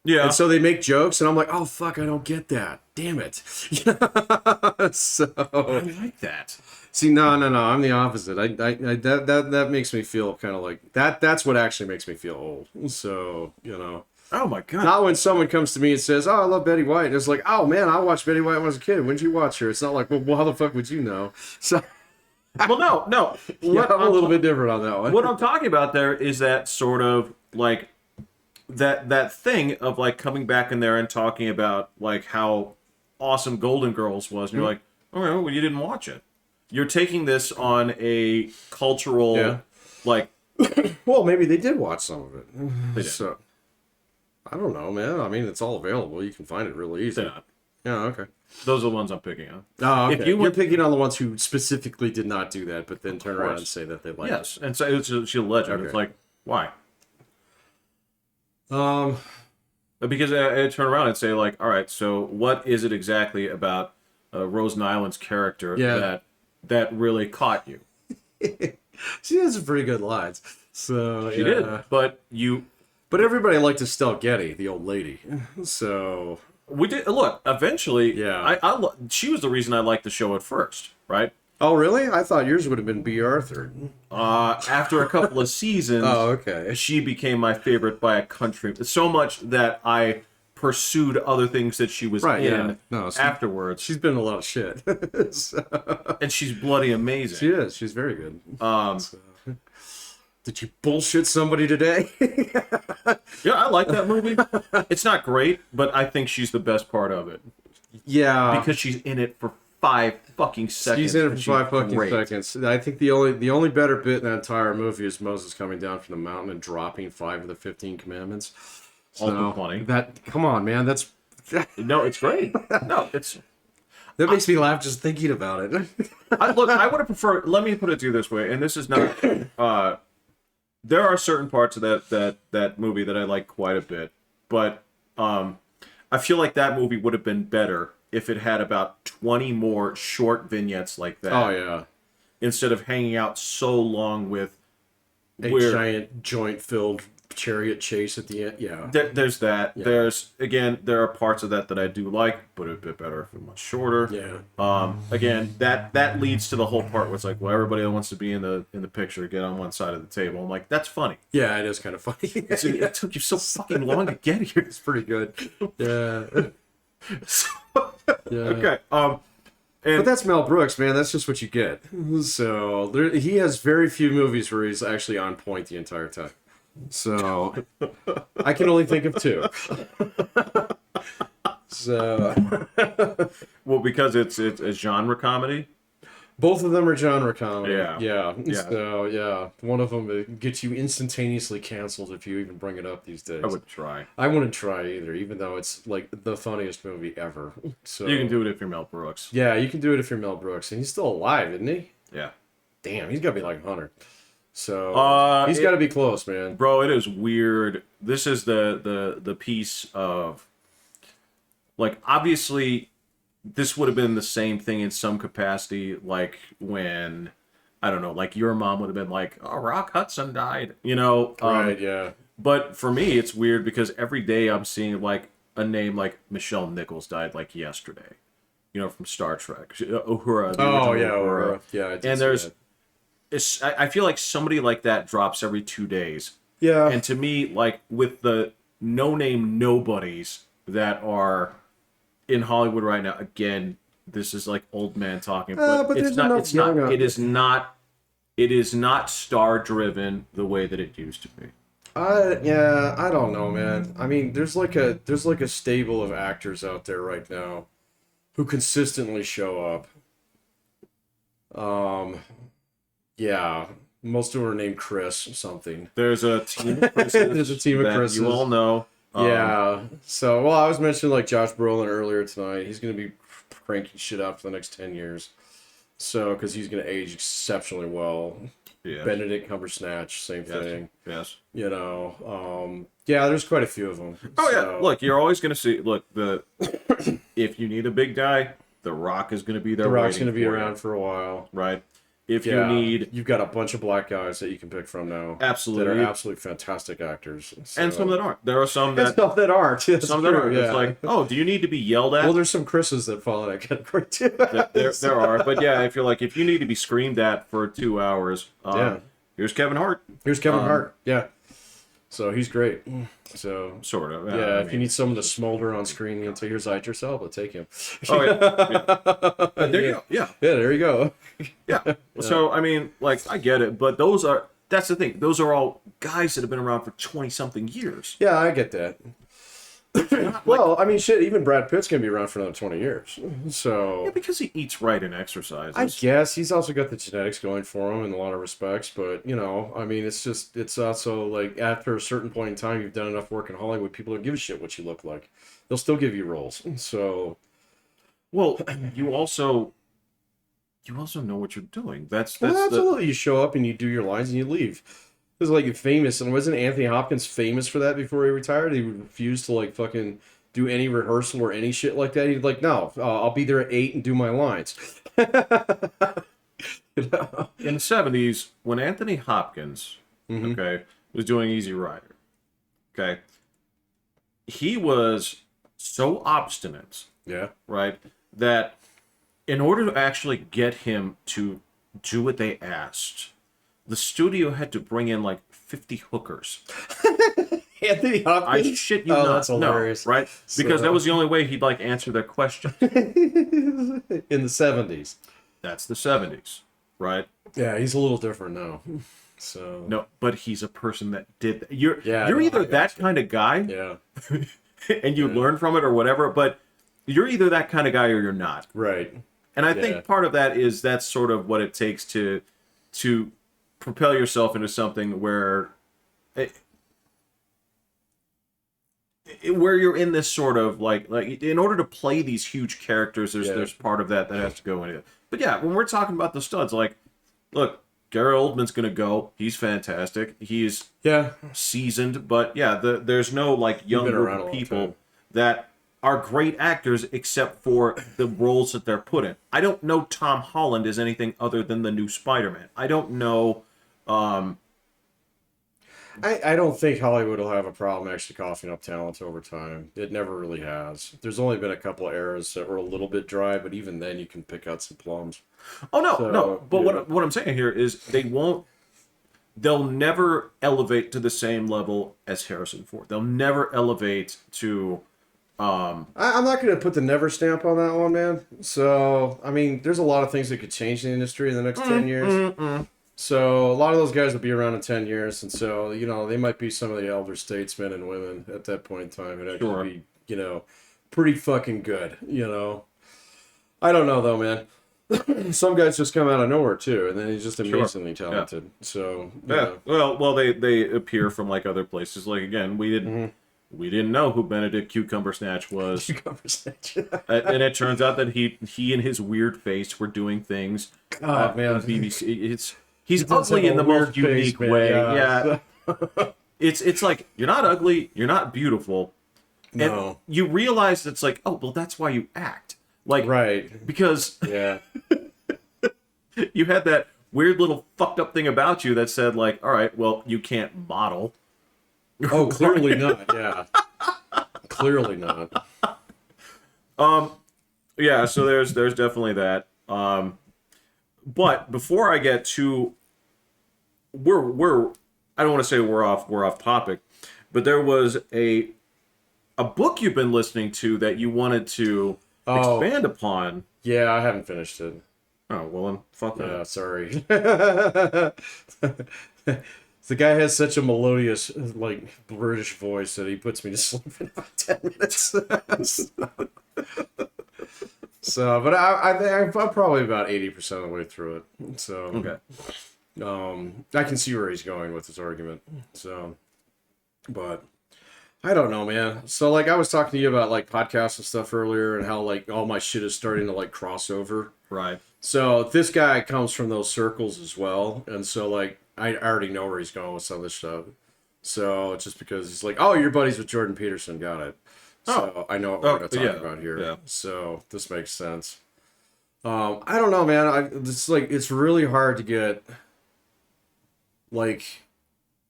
Yeah. And so they make jokes and I'm like, oh fuck, I don't get that. Damn it. So I like that. See, no, I'm the opposite. That makes me feel kind of like that's what actually makes me feel old. So, you know. Oh my god! Not when someone comes to me and says, "Oh, I love Betty White." It's like, "Oh man, I watched Betty White when I was a kid. When did you watch her?" It's not like, "Well, how the fuck would you know?" So, well, no. Yeah, I'm a little bit different on that one. What I'm talking about there is that sort of like that thing of like coming back in there and talking about like how awesome Golden Girls was, and you're like, "Oh, well, you didn't watch it." You're taking this on a cultural like. Well, maybe they did watch some of it. They did. So. I don't know, man. I mean, it's all available. You can find it really easy. They're not. Yeah, okay. Those are the ones I'm picking on. Oh, okay. If you're picking on the ones who specifically did not do that, but then turn around and say that they like yes, and so she's a legend. Okay. It's like, why? it. Because I turn around and say like, all right, so what is it exactly about Rose Nyland's character that really caught you? She has some pretty good lines. So She did, But everybody liked Estelle Getty, the old lady. So we did look eventually. Yeah, she was the reason I liked the show at first, right? Oh, really? I thought yours would have been B. Arthur. After a couple of seasons, okay, she became my favorite by a country. So much that I pursued other things that she was in afterwards. She's been in a lot of shit. So. And she's bloody amazing. She is. She's very good. So. Did you bullshit somebody today? Yeah, I like that movie. It's not great, but I think she's the best part of it. Yeah. Because she's in it for 5 fucking seconds. She's in it for 5 fucking seconds. I think the only better bit in that entire movie is Moses coming down from the mountain and dropping 5 of the 15 commandments. Also funny. Come on, man. That's... No, it's great. No, it's... That makes me laugh just thinking about it. I would have preferred... Let me put it to you this way, and this is not... there are certain parts of that movie that I like quite a bit, but I feel like that movie would have been better if it had about 20 more short vignettes like that. Oh, yeah. Instead of hanging out so long with... A giant joint-filled chariot chase at the end. Yeah. There's that. Yeah. There are parts of that I do like, but a bit better if it was shorter. Yeah. Again, that leads to the whole part where it's like, well, everybody that wants to be in the picture get on one side of the table. I'm like, that's funny. Yeah, it is kind of funny. It took you so fucking long to get here. It's pretty good. Yeah. Okay. But that's Mel Brooks, man. That's just what you get. So he has very few movies where he's actually on point the entire time. So I can only think of two. So well, because it's a genre comedy. both of them are genre comedy. Yeah. So yeah, one of them gets you instantaneously canceled if you even bring it up these days. I would try. I wouldn't try either, even though it's like the funniest movie ever. So You can do it if you're Mel Brooks. Yeah, you can do it if you're Mel Brooks, and he's still alive, isn't he? Yeah. Damn, he's got to be like 100. So he's got to be close, man. Bro, it is weird. This is the piece of, like, obviously this would have been the same thing in some capacity, like when, I don't know, like your mom would have been like, oh, Rock Hudson died, you know? Right, yeah. But for me, it's weird because every day I'm seeing like a name like Michelle Nichols died like yesterday, you know, from Star Trek. Uhura. Oh, yeah, Uhura. Yeah, I did and see there's, that. I feel like somebody like that drops every 2 days. Yeah. And to me, like with the no-name nobodies that are in Hollywood right now, again, this is like old man talking, but it's not. It's not. It is not. It is not star-driven the way that it used to be. Yeah, I don't know, man. I mean, there's like a stable of actors out there right now who consistently show up. Yeah, most of them are named Chris something. There's a team of Chris's There's a team of that Chris's. you all know. Yeah. So, well, I was mentioning like Josh Brolin earlier tonight. He's going to be cranking shit out for the next 10 years. So, because he's going to age exceptionally well. Yes. Benedict Cumberbatch, same thing. Yes. You know, yeah, there's quite a few of them. Oh yeah. Look, you're always going to see. Look, if you need a big guy, The Rock is going to be there. The Rock's going to be around for a while, right? If you need, you've got a bunch of black guys that you can pick from now. Absolutely, that are absolutely fantastic actors, and some that aren't. There are some that aren't. Some that aren't. Yeah. It's like, oh, do you need to be yelled at? Well, there's some Chris's that fall in that category too. there are, but yeah, I feel like if you need to be screamed at for 2 hours, here's Kevin Hart. Here's Kevin Hart. Yeah, so he's great. So sort of. Yeah, if you need someone to smolder on screen until here's Idris Elba, take him. Oh yeah. There you go. Yeah. Yeah, there you go. Yeah. So I mean, like, I get it, but that's the thing. Those are all guys that have been around for 20-something years. Yeah, I get that. Well, I mean, shit, even Brad Pitt's going to be around for another 20 years. So yeah, because he eats right and exercises. I guess he's also got the genetics going for him in a lot of respects, but, you know, I mean, it's also like after a certain point in time, you've done enough work in Hollywood, people don't give a shit what you look like. They'll still give you roles. So, well, you also know what you're doing. That's absolutely. You show up and you do your lines and you leave. It was like famous, and wasn't Anthony Hopkins famous for that before he retired? He refused to like fucking do any rehearsal or any shit like that. He'd like, no, I'll be there at 8 and do my lines. You know? In the 70s, when Anthony Hopkins, was doing Easy Rider, he was so obstinate, right, that in order to actually get him to do what they asked, the studio had to bring in like 50 hookers. Anthony Hopkins? I shit you not. That's hilarious. No, right? Because that was the only way he'd like answer their question. In the 70s. That's the 70s, right? Yeah, he's a little different now. So no, but he's a person that did that. You're either that kind of guy, and you learn from it or whatever, but you're either that kind of guy or you're not. Right. And I think part of that is that's sort of what it takes to propel yourself into something where where you're in this sort of like in order to play these huge characters, there's part of that has to go in it. But yeah, when we're talking about the studs, like, look, Gary Oldman's gonna go. He's fantastic. He's seasoned, but there's no like young group of people that are great actors except for the roles that they're put in. I don't know Tom Holland is anything other than the new Spider-Man. I don't know. I don't think Hollywood will have a problem actually coughing up talent over time. It never really has. There's only been a couple of eras that were a little bit dry, but even then you can pick out some plums. Oh no. But what I'm saying here is they'll never elevate to the same level as Harrison Ford. They'll never elevate to I'm not going to put the never stamp on that one, man. So, I mean, there's a lot of things that could change the industry in the next 10 years. So, a lot of those guys will be around in 10 years. And so, they might be some of the elder statesmen and women at that point in time. It'd actually be, pretty fucking good, I don't know, though, man. Some guys just come out of nowhere, too. And then he's just amazingly talented. Yeah. So, Well, they appear from, like, other places. Like, again, we didn't know who Benedict Cucumber Snatch was. Cucumber Snatch. And it turns out that he and his weird face were doing things man. on BBC. He's ugly in the most unique way. Yeah. It's like, you're not ugly, you're not beautiful. No. And you realize it's like, oh, well, that's why you act. Like, right. Because you had that weird little fucked up thing about you that said, like, all right, well, you can't model. Oh, clearly not. Yeah, clearly not. Yeah. So there's definitely that. But before I get to, we're I don't want to say we're off topic, but there was a book you've been listening to that you wanted to expand upon. Yeah, I haven't finished it. Oh well, then fuck that. Yeah, sorry. The guy has such a melodious, like, British voice that he puts me to sleep in about 10 minutes. So, but I'm probably about 80% of the way through it. So, I can see where he's going with his argument. So, but I don't know, man. So, like, I was talking to you about, like, podcasts and stuff earlier and how, like, all my shit is starting to, like, cross over. Right. So, this guy comes from those circles as well. And so, like, I already know where he's going with some of this stuff. So, just because he's like, oh, you're buddies with Jordan Peterson. Got it. So, I know what we're going to talk about here. Yeah. So, this makes sense. I don't know, man. It's really hard to get, like,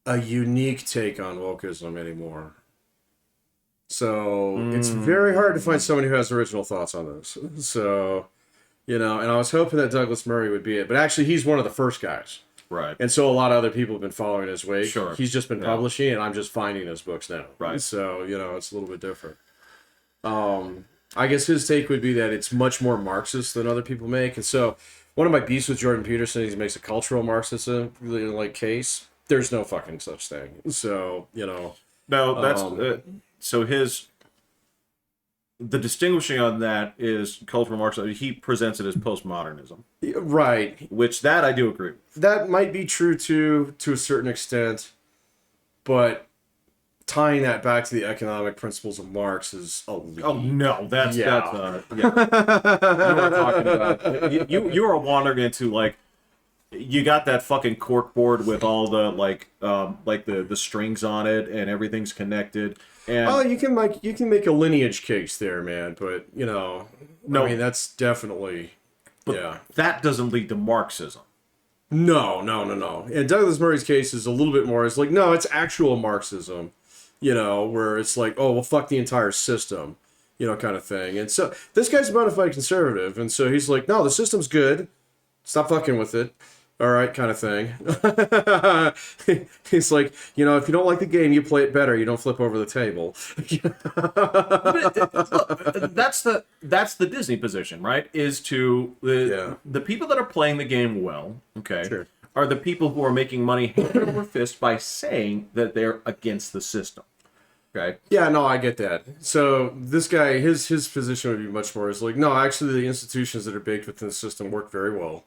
a unique take on wokeism anymore. So, it's very hard to find someone who has original thoughts on this. So, and I was hoping that Douglas Murray would be it. But actually, he's one of the first guys. Right. And so a lot of other people have been following his wake. Sure. He's just been publishing, and I'm just finding his books now. Right. So, it's a little bit different. I guess his take would be that it's much more Marxist than other people make. And so one of my beefs with Jordan Peterson is he makes a cultural Marxism case. There's no fucking such thing. So, No, that's... so the distinguishing on that is cultural Marxism. He presents it as postmodernism. Right. Which that I do agree with. That might be true too, to a certain extent, but tying that back to the economic principles of Marx is a leap. Oh no, that's you know what I'm talking about. You are wandering into, like, you got that fucking cork board with all the the strings on it and everything's connected. And you can make a lineage case there, man. But no, I mean that's definitely that doesn't lead to Marxism. No. And Douglas Murray's case is a little bit more. It's like, no, it's actual Marxism. Where it's like, oh well, fuck the entire system, kind of thing. And so this guy's a bona fide conservative, and so he's like, no, the system's good. Stop fucking with it. All right, kind of thing. He's like, if you don't like the game, you play it better. You don't flip over the table. Look, that's the Disney position, right? Is to the people that are playing the game well, okay, sure, are the people who are making money hand over fist by saying that they're against the system. Okay. Yeah, no, I get that. So this guy, his position would be much more is like, no, actually the institutions that are baked within the system work very well.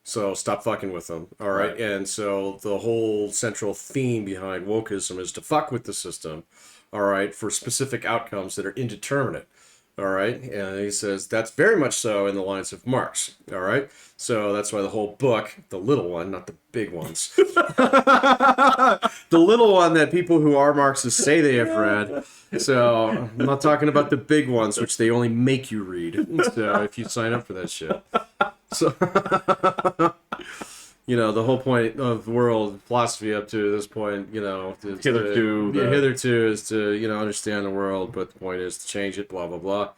So stop fucking with them, all right? And so the whole central theme behind wokeism is to fuck with the system, all right, for specific outcomes that are indeterminate, all right? And he says that's very much so in the lines of Marx, all right? So that's why the whole book, the little one, not the big ones, the little one that people who are Marxists say they have read. So I'm not talking about the big ones, which they only make you read. So if you sign up for that shit. So, the whole point of world philosophy up to this point, hitherto is to, understand the world, but the point is to change it, blah, blah, blah.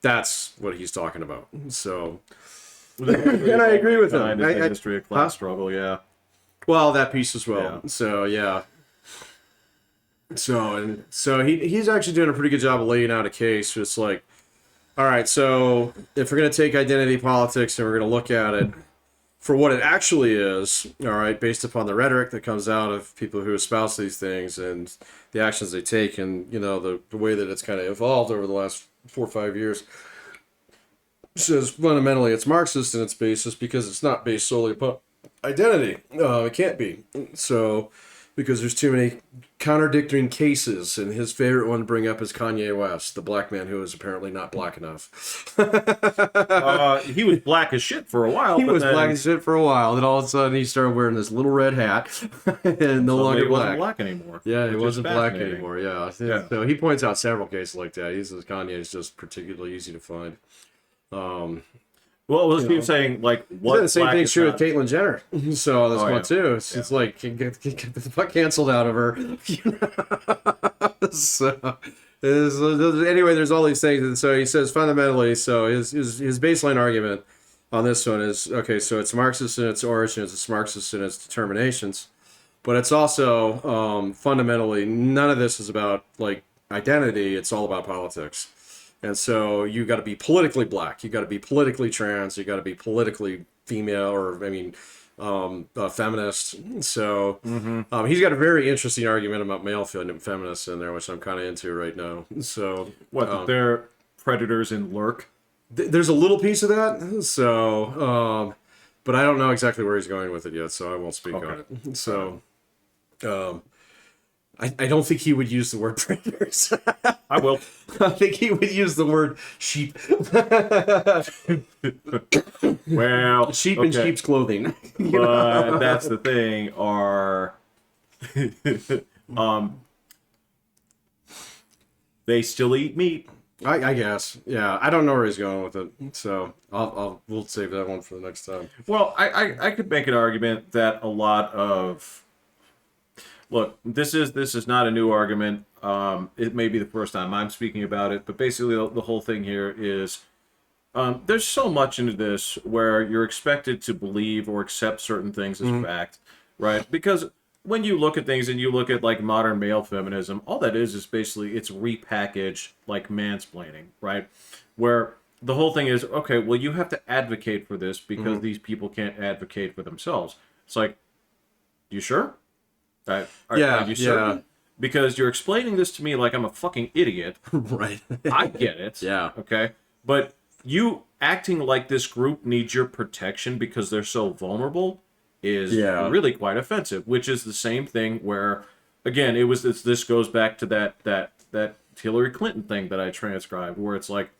That's what he's talking about. So, and I agree with him. The history of class struggle, yeah. Well, that piece as well. Yeah. So, yeah. So he's actually doing a pretty good job of laying out a case. It's like, all right, so if we're going to take identity politics and we're going to look at it for what it actually is, all right, based upon the rhetoric that comes out of people who espouse these things and the actions they take, and the way that it's kind of evolved over the last 4 or 5 years, says fundamentally it's Marxist in its basis because it's not based solely upon identity. It can't be. So, because there's too many contradicting cases, and his favorite one to bring up is Kanye West, the black man who is apparently not black enough. He was black as shit for a while. He was black as shit for a while, then all of a sudden he started wearing this little red hat, and no longer he wasn't black anymore. Yeah, he wasn't black fascinating. anymore. Yeah. So he points out several cases like that. He says Kanye is just particularly easy to find. Well, let's keep saying, like, what the same black thing's is true not- with Caitlyn Jenner. So that's one yeah. too. It's like get the fuck canceled out of her. So anyway, there's all these things, and so he says fundamentally. So his baseline argument on this one is okay. So it's Marxist in its origins, it's Marxist in its determinations, but it's also fundamentally none of this is about like identity. It's all about politics. And so you got to be politically black, you got to be politically trans, you got to be politically female, or feminist. So he's got a very interesting argument about male feminists in there, which I'm kind of into right now. So What, they're predators in lurk? there's a little piece of that. So, but I don't know exactly where he's going with it yet, so I won't speak on it. So, I don't think he would use the word predators. I will. I think he would use the word sheep. Well, Sheep in okay. sheep's clothing. But that's the thing. They still eat meat. I guess. Yeah, I don't know where he's going with it, so we'll save that one for the next time. Well, I could make an argument that a lot of look, this is not a new argument. It may be the first time I'm speaking about it, but basically the whole thing here is there's so much into this where you're expected to believe or accept certain things as fact, right? Because when you look at things and you look at like modern male feminism, all that is basically it's repackaged like mansplaining, right? Where the whole thing is, okay, well, you have to advocate for this because these people can't advocate for themselves. It's like, you sure? Are you certain? Yeah. Because you're explaining this to me like I'm a fucking idiot. Right. I get it. Yeah. Okay. But you acting like this group needs your protection because they're so vulnerable is really quite offensive. Which is the same thing where, again, this goes back to that Hillary Clinton thing that I transcribed, where it's like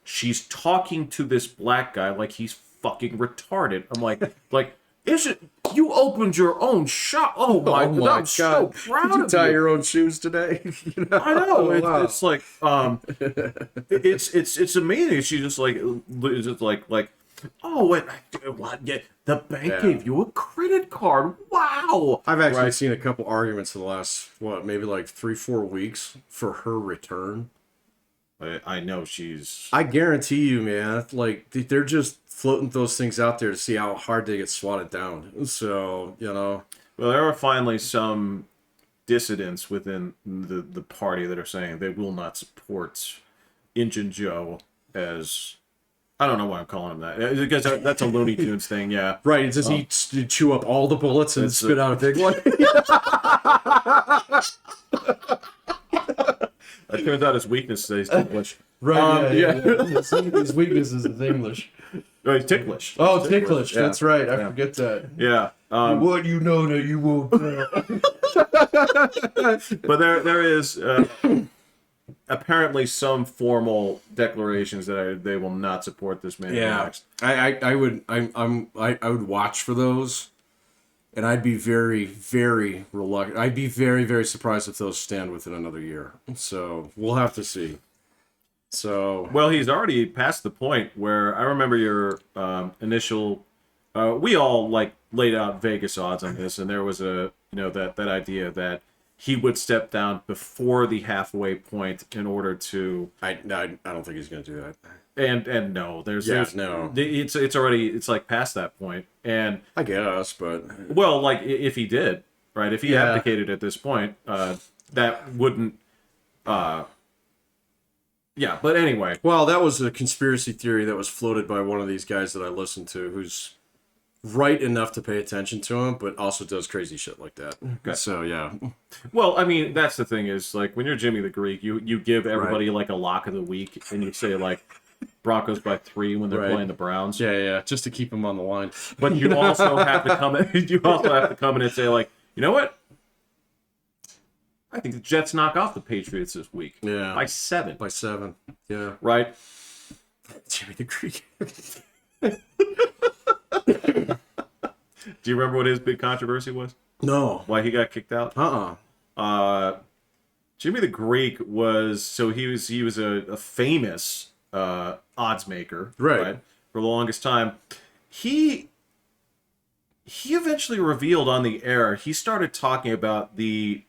she's talking to this black guy like he's fucking retarded. I'm like. Is it? You opened your own shop. Oh my God! I'm so proud Did you of tie you. your own shoes today? I know. Wow. It's like it's amazing. She just like it's just like oh what? Yeah, the bank gave you a credit card. Wow. I've actually seen a couple arguments in the last maybe like 3-4 weeks for her return. I know she's. I guarantee you, man. Like they're just floating those things out there to see how hard they get swatted down. So Well, there are finally some dissidents within the party that are saying they will not support Injun Joe as. I don't know why I'm calling him that. Because that's a Looney Tunes thing, yeah. right. It's just he chew up all the bullets and spit out a big one. It turns out his weakness is Ticklish. Right. His weakness is English. No, he's Ticklish. Oh, Ticklish. Yeah. That's right. I forget that. Yeah. What you know that you won't tell. But there is apparently some formal declarations that they will not support this man. Yeah, I would watch for those, and I'd be very, very reluctant. I'd be very, very surprised if those stand within another year. So we'll have to see. So well, he's already past the point where I remember your initial. We all like laid out Vegas odds on this, and there was that idea that he would step down before the halfway point in order to. I don't think he's going to do that. And no, there's no. It's already like past that point, and I guess, but well, like if he did, right, if he abdicated at this point, that wouldn't. Yeah, but anyway. Well, that was a conspiracy theory that was floated by one of these guys that I listened to, who's right enough to pay attention to him, but also does crazy shit like that. Okay. So yeah. Well, I mean, that's the thing is, like, when you're Jimmy the Greek, you give everybody like a lock of the week, and you say like Broncos by 3 when they're playing the Browns. Yeah, just to keep them on the line. But you also have to come in. You also have to come in and say like, you know what? I think the Jets knock off the Patriots this week. Yeah. By 7. By 7. Yeah. Right? Jimmy the Greek. Do you remember what his big controversy was? No. Why he got kicked out? Jimmy the Greek was he was a famous odds maker, right? For the longest time. He eventually revealed on the air. He started talking about the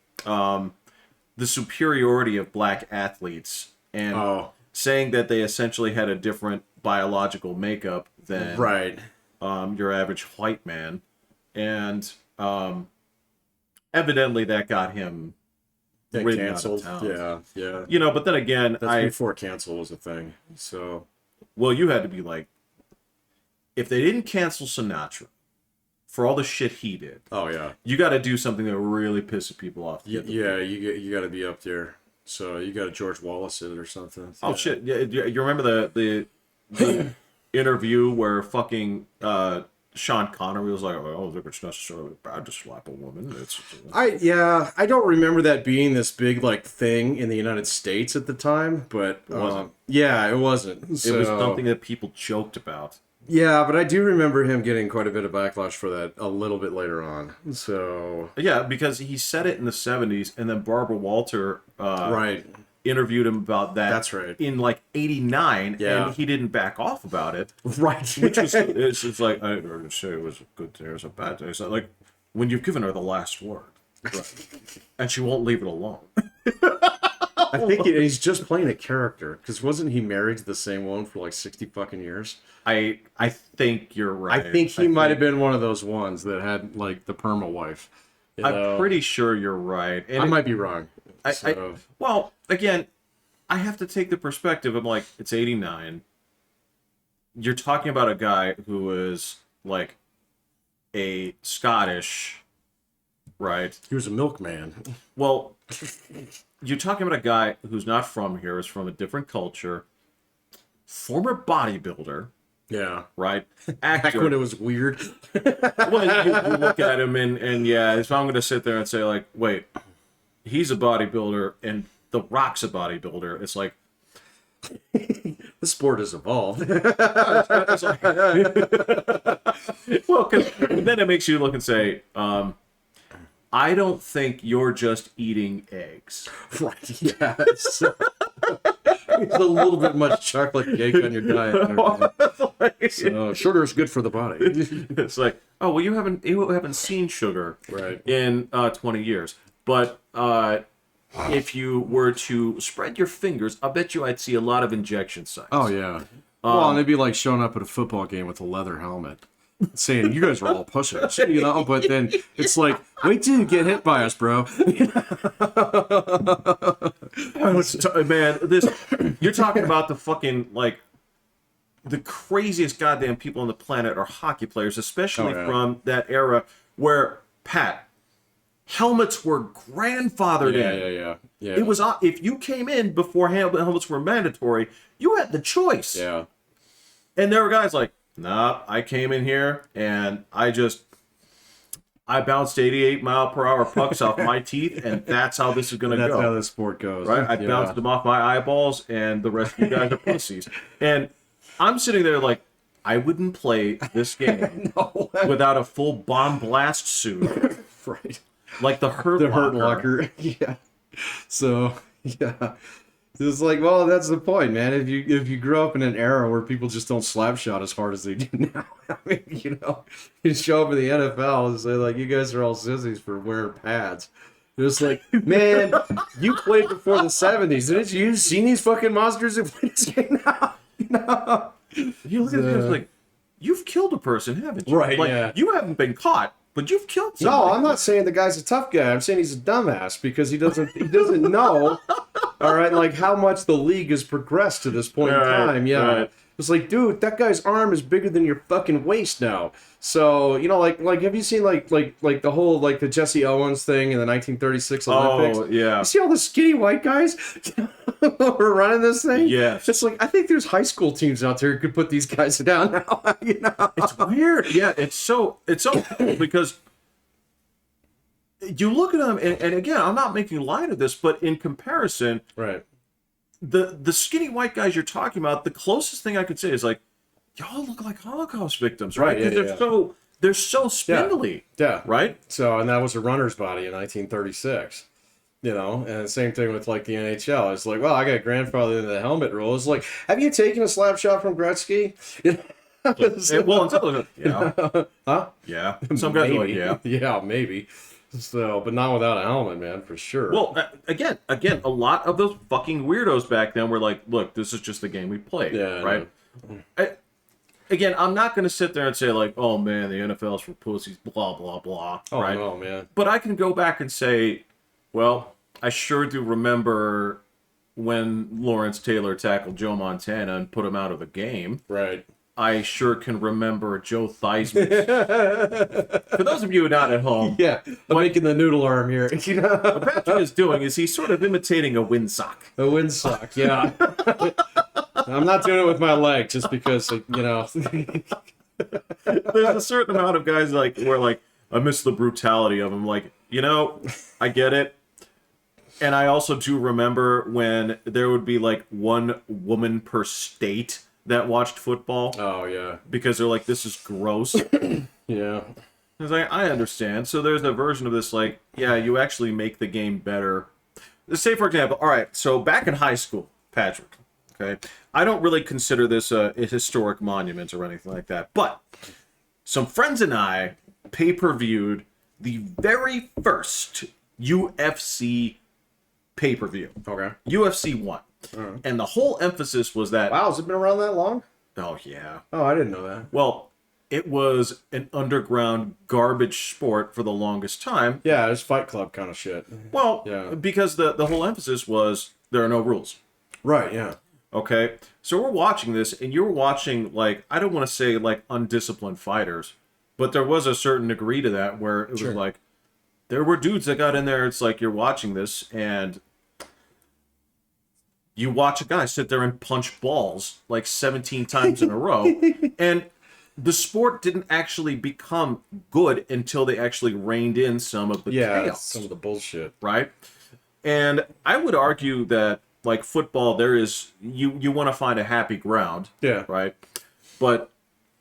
superiority of black athletes and saying that they essentially had a different biological makeup than your average white man, and evidently that got him canceled. Out of town. Yeah. You know, but then again, that's before cancel was a thing. So, well, you had to be like, if they didn't cancel Sinatra for all the shit he did, you got to do something that really pisses people off. You got to be up there. So you got to George Wallace it or something. Oh shit! Yeah, you remember the interview where fucking Sean Connery was like, "I don't think it's necessarily bad to slap a woman." I don't remember that being this big like thing in the United States at the time, but it wasn't. It wasn't. So, it was something that people joked about. Yeah, but I do remember him getting quite a bit of backlash for that a little bit later on. So yeah, because he said it in the 70s, and then Barbara Walter interviewed him about that. That's right. In like 89, and he didn't back off about it. Right. Which was it's like I didn't say it was a good day, it was a bad day. It's like when you've given her the last word, and she won't leave it alone. I think he's just playing a character, because wasn't he married to the same one for like 60 fucking years? I think you're right. I think he might have been one of those ones that had like the perma wife. I'm pretty sure you're right. And I might be wrong. Well, again, I have to take the perspective of like, it's 89. You're talking about a guy who is like a Scottish, right? He was a milkman. Well, you're talking about a guy who's not from here, is from a different culture, former bodybuilder. Yeah. Right? Actor. Back when it was weird. Well, you look at him and so I'm going to sit there and say like, wait, he's a bodybuilder and The Rock's a bodybuilder. It's like, the sport has evolved. Well, because then it makes you look and say, I don't think you're just eating eggs. Right, yeah. It's a little bit much chocolate cake on your diet. So sugar is good for the body. It's like, oh, well, you haven't seen sugar in 20 years. But if you were to spread your fingers, I bet you I'd see a lot of injection sites. Oh, yeah. Well, and it'd be like showing up at a football game with a leather helmet, saying, you guys are all pussies, you know? But then it's like, wait till you get hit by us, bro. Man, you're talking about the fucking, like, the craziest goddamn people on the planet are hockey players, especially from that era where, Pat, helmets were grandfathered in. Yeah. It was, if you came in before helmets were mandatory, you had the choice. Yeah. And there were guys like, nah, I came in here and I bounced 88-mile-per-hour pucks off my teeth, and that's how this is going to go. That's how this sport goes. Right? I bounced them off my eyeballs, and the rest of you guys are pussies. And I'm sitting there like, I wouldn't play this game without a full bomb blast suit. Right. Like the Hurt Locker. Yeah. So, yeah. It's like, well, that's the point, man. If you grow up in an era where people just don't slap shot as hard as they do now, I mean, you know, you show up in the NFL and say, like, you guys are all sissies for wearing pads. It's like, man, you played before the 70s. Didn't you seen these fucking monsters that play this game now? You look at this like, you've killed a person, haven't you? Right, like, you haven't been caught, But you've killed No, somebody. I'm not saying the guy's a tough guy. I'm saying he's a dumbass because he doesn't know, all right, like how much the league has progressed to this point in time. Yeah. Right. It's like, dude, that guy's arm is bigger than your fucking waist now. So, like have you seen like the whole like the Jesse Owens thing in the 1936 Olympics? Oh, yeah. You see all the skinny white guys who are running this thing? Yes. It's like I think there's high school teams out there who could put these guys down now. It's weird. Yeah, it's so cool because you look at them, and again, I'm not making light of this, but in comparison, Right. the skinny white guys you're talking about, the closest thing I could say is like, y'all look like Holocaust victims, right? Right, yeah, Because they're so spindly, Yeah. right? So, and that was a runner's body in 1936. And same thing with like the NHL. It's like, well, I got grandfather into the helmet rule. It's like, have you taken a slap shot from Gretzky? Well, until yeah, Huh? yeah. Some guys are like, yeah. Yeah, maybe. So, but not without a helmet, man, for sure. Well, again, a lot of those fucking weirdos back then were like, look, this is just the game we played, Yeah, right? Again, I'm not going to sit there and say like, oh man, the NFL's for pussies, blah blah blah, oh right? no, man. But I can go back and say, well, I sure do remember when Lawrence Taylor tackled Joe Montana and put him out of the game. Right. I sure can remember Joe Theismann. For those of you not at home, Yeah, I'm making the noodle arm here. what Patrick is doing is he's sort of imitating a windsock. A windsock, yeah. I'm not doing it with my leg just because, There's a certain amount of guys like where like I miss the brutality of them. Like, I get it. And I also do remember when there would be like one woman per state that watched football. Oh, yeah. Because they're like, this is gross. Yeah. It's like, I understand. So there's a version of this like, yeah, you actually make the game better. Say, for example, all right, so back in high school, Patrick, okay, I don't really consider this a historic monument or anything like that, but some friends and I pay-per-viewed the very first UFC pay-per-view. Okay. UFC 1. And the whole emphasis was that... Wow, has it been around that long? Oh, yeah. Oh, I didn't know that. Well, it was an underground garbage sport for the longest time. Yeah, it's Fight Club kind of shit. Well, Yeah. because the whole emphasis was there are no rules. Right, yeah. Okay? So we're watching this, and you're watching, like, I don't want to say, like, undisciplined fighters, but there was a certain degree to that where it was like, there were dudes that got in there, it's like you're watching this, and you watch a guy sit there and punch balls like 17 times in a row, and the sport didn't actually become good until they actually reined in some of the chaos. Some of the bullshit. Right? And I would argue that, like football, there is, you want to find a happy ground. Yeah. Right? But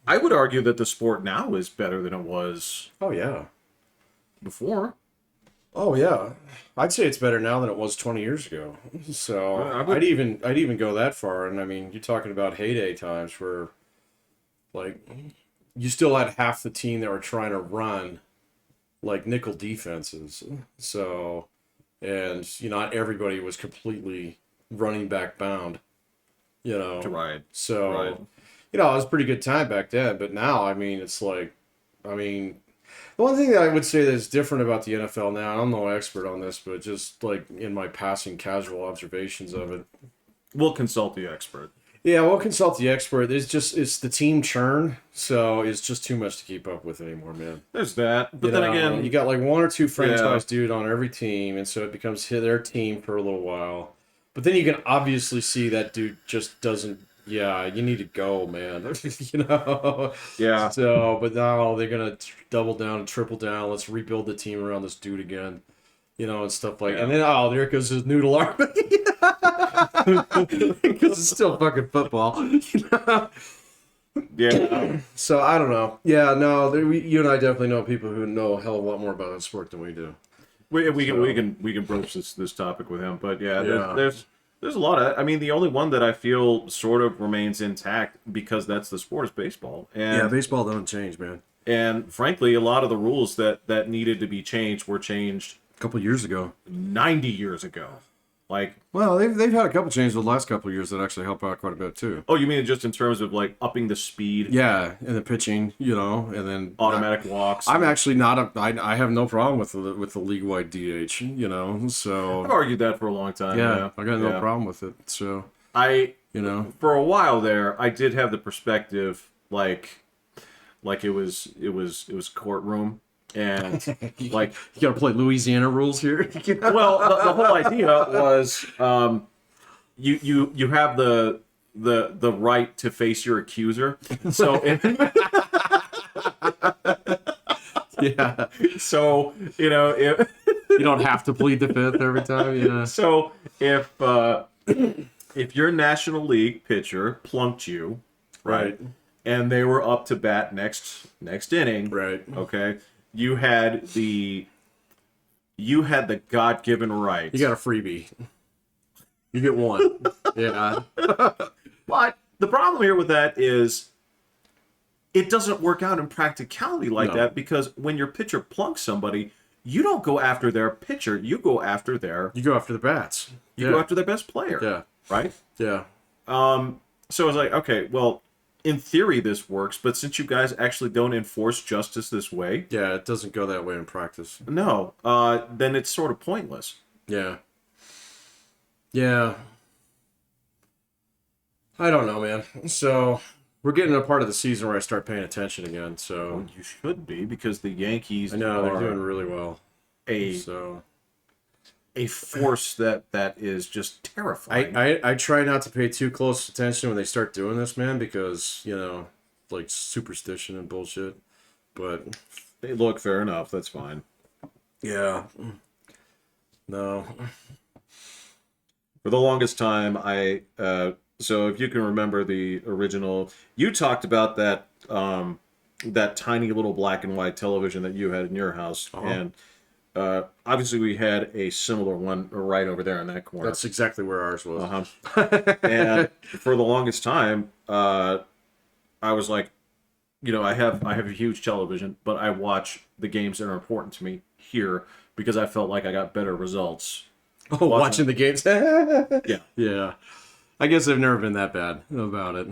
I would argue that the sport now is better than it was Oh, yeah. before. Oh, yeah. I'd say it's better now than it was 20 years ago. So I'd even go that far. And I mean, you're talking about heyday times where, like, you still had half the team that were trying to run, like, nickel defenses. So, and, not everybody was completely running back bound, Right. So, Right. it was a pretty good time back then. But now, I mean, it's like, the one thing that I would say that's different about the NFL now, I'm no expert on this, but just like in my passing casual observations of it. We'll consult the expert. Yeah, we'll consult the expert. It's the team churn, so it's just too much to keep up with anymore, man. There's that. But then again, you got like one or two franchise dude on every team, and so it becomes their team for a little while. But then you can obviously see that dude just doesn't. Yeah, you need to go, man. Yeah. So, but now they're gonna double down and triple down. Let's rebuild the team around this dude again, and stuff like. Yeah. And then there goes his noodle arm, because it's still fucking football. Yeah. So I don't know. Yeah, no, you and I definitely know people who know a hell of a lot more about that sport than we do. We can broach this topic with him, but yeah. There's a lot of. I mean, the only one that I feel sort of remains intact because that's the sport is baseball. And baseball doesn't change, man. And frankly, a lot of the rules that needed to be changed were changed A couple years ago. 90 years ago. Like, Well, they've had a couple changes the last couple of years that actually help out quite a bit too. oh, you mean just in terms of like upping the speed, Yeah, and the pitching, and then automatic walks? I'm actually not I have no problem with the league wide DH, I've so argued that for a long time. yeah, I got no Yeah. problem with it. So I you know, for a while there, I did have the perspective like it was courtroom, and like, you gotta play Louisiana rules here. well, the whole idea was you have the right to face your accuser. So Yeah, so if you don't have to plead the fifth every time. Yeah, so if your National League pitcher plunked you, right, and they were up to bat next inning, right. okay, you had the God-given right. You got a freebie. You get one. Yeah, But the problem here with that is it doesn't work out in practicality like No. that, because when your pitcher plunks somebody, you don't go after their pitcher, you go after their you go after the bats. you go after their best player. Yeah, Right? yeah. So I was like, okay, well, in theory this works, but since you guys actually don't enforce justice this way, Yeah, it doesn't go that way in practice. no, then it's sort of pointless. Yeah. Yeah. I don't know, man. So we're getting to a part of the season where I start paying attention again. So You should be, because the Yankees I know they're are doing really well. a So force that is just terrifying. I try not to pay too close attention when they start doing this, man, because like superstition and bullshit. But Hey, look, fair enough. That's fine. yeah, no, For the longest time, so if you can remember the original, you talked about that that tiny little black and white television that you had in your house, and obviously we had a similar one right over there in that corner. that's exactly where ours was. And for the longest time, I was like, I have a huge television, but I watch the games that are important to me here because I felt like I got better results. Oh, watching the games. Yeah. Yeah. I guess I've never been that bad about it.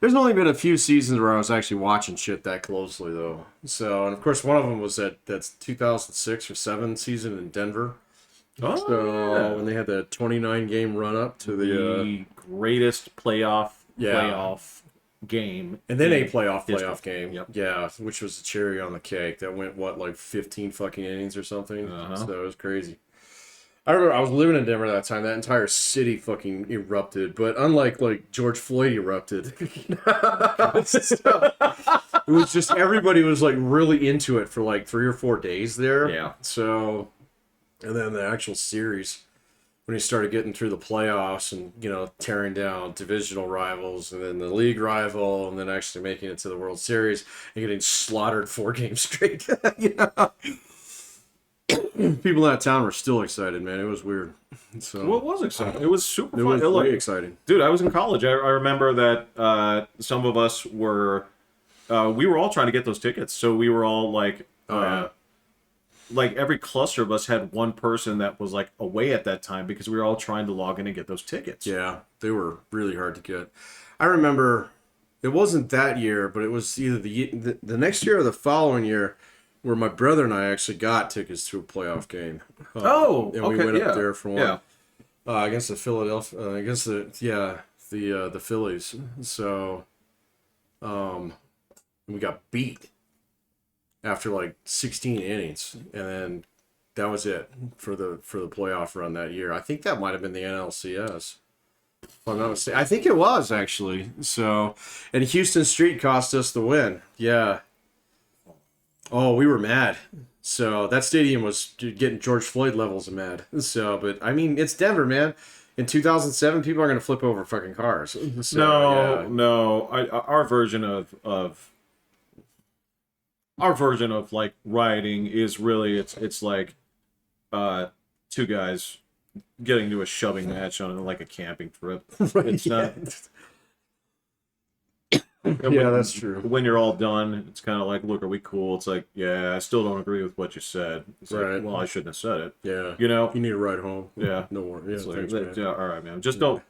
There's only been a few seasons where I was actually watching shit that closely, though. So, and of course, one of them was that's 2006 or 7 season in Denver. Oh, So when they had the 29 game run up to the greatest playoff Yeah. game, and then a in playoff history. game. Yep. Yeah, which was the cherry on the cake. That went like 15 fucking innings or something. So it was crazy. I remember I was living in Denver that time. That entire city fucking erupted, but unlike like George Floyd erupted, it was just everybody was like really into it for like 3 or 4 days there. Yeah. So, and then the actual series, when he started getting through the playoffs and tearing down divisional rivals and then the league rival and then actually making it to the World Series and getting slaughtered 4 games straight. People in that town were still excited, man. It was weird. So Well, it was exciting. It was super it fun. was Look, really exciting. dude, I was in college. I remember that some of us were, we were all trying to get those tickets. So we were all like, like every cluster of us had one person that was like away at that time because we were all trying to log in and get those tickets. Yeah, they were really hard to get. I remember it wasn't that year, but it was either the next year or the following year where my brother and I actually got tickets to a playoff game. Oh, and we okay, went yeah. up there for one. Yeah. Against the Philadelphia, against the Phillies. So, we got beat after like 16 innings, and then that was it for the playoff run that year. I think that might have been the NLCS. If I'm not mistaken. I think it was actually. So, and Houston Street cost us the win. Yeah. Oh, we were mad. So that stadium was getting George Floyd levels of mad. So, but I mean, it's Denver, man. In 2007, people are going to flip over fucking cars. So, yeah. No. Our version of like rioting is really it's like 2 guys getting to a shoving match on like a camping trip. Right, It's not. Yeah, that's true. When you're all done, it's kind of like, look, are we cool? It's like, yeah, I still don't agree with what you said. It's Right. like, well, I shouldn't have said it. Yeah. You know? If you need a ride home. Yeah. No worries. Yeah, It's like, thanks, man. yeah, all right, man. Just don't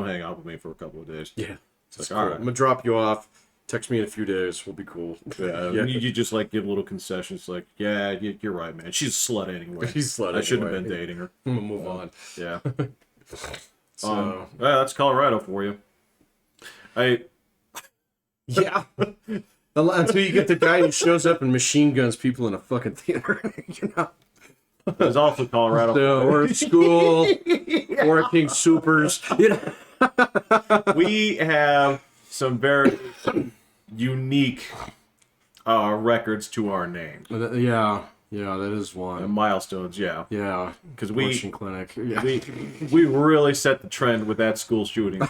hang out with me for a couple of days. Yeah. It's like, Cool. all I'm right. gonna drop you off. Text me in a few days. We'll be cool. Yeah, Yeah. You just like give little concessions, like, yeah, you're right, man. She's a slut anyway. She's a slut I shouldn't have anyway. been dating her. I'm gonna move on. Yeah. So Yeah, that's Colorado for you. yeah. Until you get the guy who shows up and machine guns people in a fucking theater, you know. There's also Colorado. So, or at school, working supers. You know. We have some very unique records to our name. Yeah, that is one. And milestones, yeah. Yeah, Because abortion clinic. Yeah. we really set the trend with that school shooting.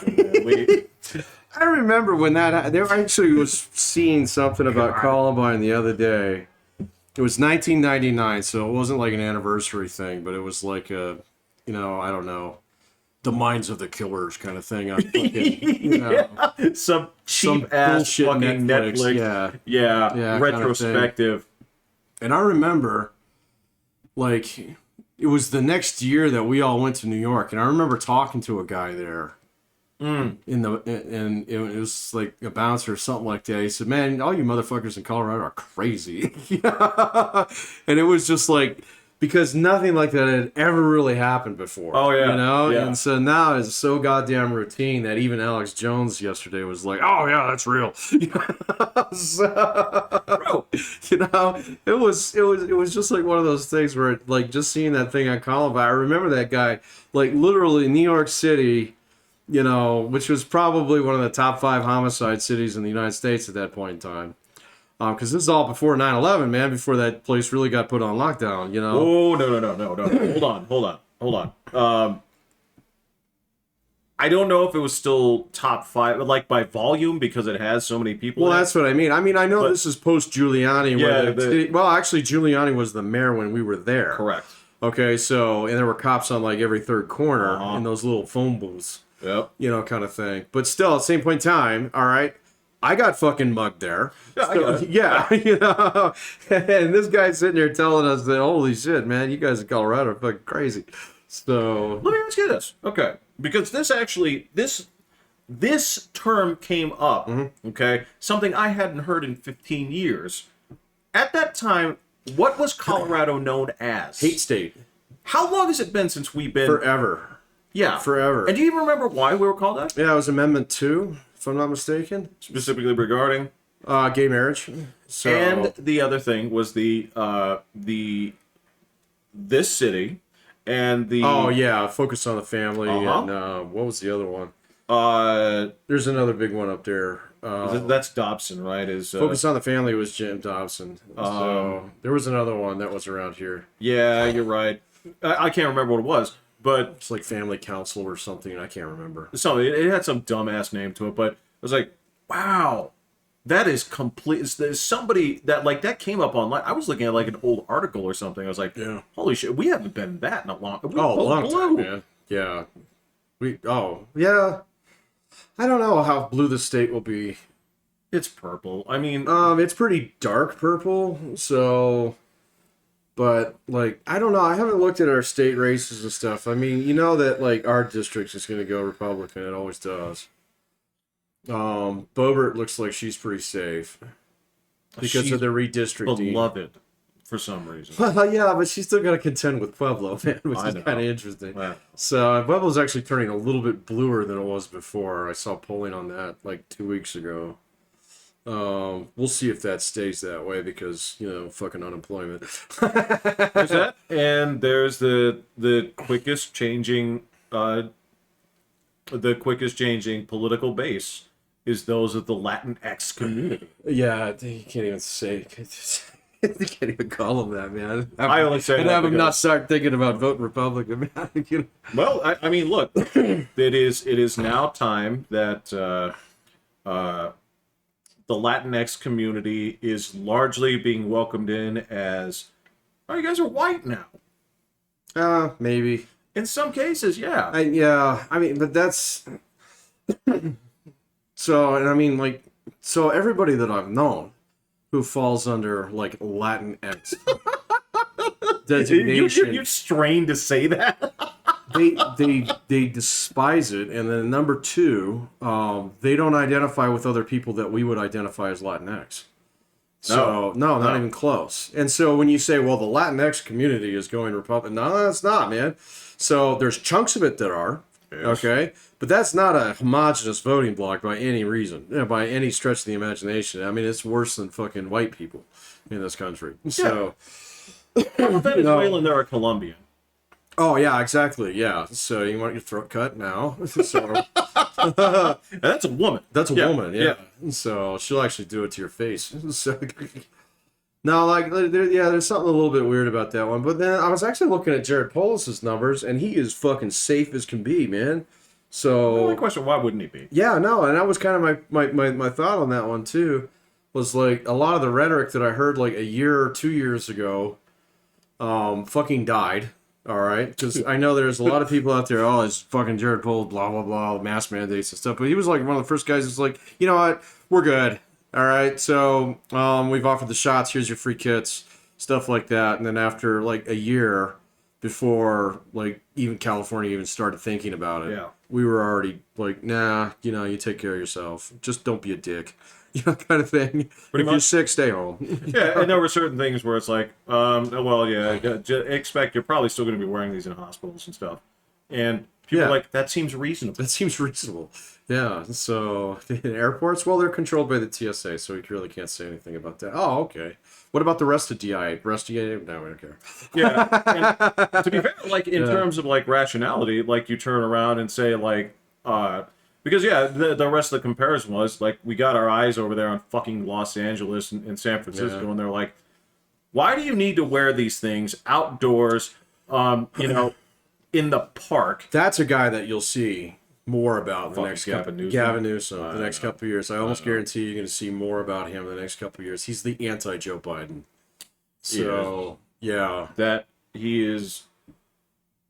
I remember when there actually was seeing something about Columbine the other day. It was 1999, so it wasn't like an anniversary thing, but it was like a, I don't know, the minds of the killers kind of thing. On fucking, Some some cheap ass bullshit fucking Netflix. Yeah, retrospective. And I remember, like, it was the next year that we all went to New York, and I remember talking to a guy there. And it was like a bouncer or something like that. He said, "Man, all you motherfuckers in Colorado are crazy." And it was just like, because nothing like that had ever really happened before. Oh, yeah. Yeah. And so now it's so goddamn routine that even Alex Jones yesterday was like, "Oh yeah, that's real." So, it was just like one of those things where, like, just seeing that thing on Columbine. I remember that guy, like, literally in New York City, which was probably one of the top 5 homicide cities in the United States at that point in time. Because this is all before 9/11, man, before that place really got put on lockdown, Oh, no. Hold on. I don't know if it was still top 5, like by volume, because it has so many people. Well, that's what I mean. I know this is post-Giuliani. Yeah, well, actually, Giuliani was the mayor when we were there. Correct. Okay, so, and there were cops on, like, every third corner in those little phone booths. Yep. Kind of thing. But still, at the same point in time, all right, I got fucking mugged there. Yeah, And this guy's sitting here telling us that, holy shit, man, you guys in Colorado are fucking crazy. So let me ask you this, okay? Because this term came up, okay? Something I hadn't heard in 15 years. At that time, what was Colorado known as? hate state. How long has it been since we've been? Forever. Yeah, Forever. And do you even remember why we were called that? Yeah, it was Amendment 2, if I'm not mistaken. Specifically regarding gay marriage. So, and the other thing was this city and the focus on the family. And what was the other one? There's another big one up there. That's Dobson, right? Focus on the family was Jim Dobson. So there was another one that was around here. Yeah, you're right. I can't remember what it was, but It's like Family Council or something. I can't remember. it had some dumbass name to it. But I was like, wow, that is complete. There's somebody that came up online. I was looking at like an old article or something. I was like, Yeah. holy shit, we haven't been that in a long. A long time, man. Yeah. Yeah. I don't know how blue the state will be. It's purple. I mean, It's pretty dark purple, so, but, like, I don't know. I haven't looked at our state races and stuff. I mean, you know that, like, our district is going to go Republican. It always does. Boebert looks like she's pretty safe because of the redistricting. beloved for some reason. Well, yeah, but she's still got to contend with Pueblo, man, which is kind of interesting. Yeah. So Pueblo's actually turning a little bit bluer than it was before. I saw polling on that like 2 weeks ago. We'll see if that stays that way because, fucking unemployment. There's that, and there's the quickest changing political base is those of the Latinx community. Yeah, you can't even say. You can't even call them that, man. I only say and that have them not because- start thinking about voting Republican. Man. Well, I mean, look, it is now time that the Latinx community is largely being welcomed in as, oh, you guys are white now. Maybe. In some cases, yeah. I mean, but that's So, and I mean, like, so everybody that I've known who falls under like Latinx designation, You strained to say that. they despise it, and then number two, they don't identify with other people that we would identify as Latinx. So no, not even close. And so when you say, well, the Latinx community is going Republican, no, that's not, man. So there's chunks of it that are, okay, but that's not a homogenous voting bloc by any reason, by any stretch of the imagination. I mean, it's worse than fucking white people in this country. So, Venezuelan, they're a Colombian. oh yeah, exactly, yeah. So you want your throat cut now? So That's a woman. that's a woman, yeah. So she'll actually do it to your face. So no, like, there's something a little bit weird about that one. But then I was actually looking at Jared Polis's numbers, and he is fucking safe as can be, man. So The only question, why wouldn't he be? yeah, no, and that was kind of my thought on that one too. Was like a lot of the rhetoric that I heard like a year or 2 years ago, fucking died. All right, because I know there's a lot of people out there. Oh, it's fucking Jared Polis, blah blah blah, mask mandates and stuff. But he was like one of the first guys who's like, you know what, we're good. All right, so we've offered the shots. Here's your free kits, stuff like that. And then after like a year, before like even California even started thinking about it, we were already like, nah, you take care of yourself. Just don't be a dick. Kind of thing. If you're sick, stay home. Yeah, and there were certain things where it's like, well, yeah, expect you're probably still going to be wearing these in hospitals and stuff. And people are like, that seems reasonable. That seems reasonable. Yeah, so in airports, well, they're controlled by the TSA, so we really can't say anything about that. Oh, okay. What about the rest of DI? Rest of DI? No, we don't care. Yeah, and to be fair, like, in terms of, like, rationality, like, you turn around and say, like, because, yeah, the rest of the comparison was, like, we got our eyes over there on fucking Los Angeles and San Francisco, and they're like, why do you need to wear these things outdoors, in the park? That's a guy that you'll see more about the Fucking next couple Gavin Gavin Newsom, the next couple of years. I almost guarantee you're going to see more about him the next couple of years. He's the anti-Joe Biden. So, yeah. That he is...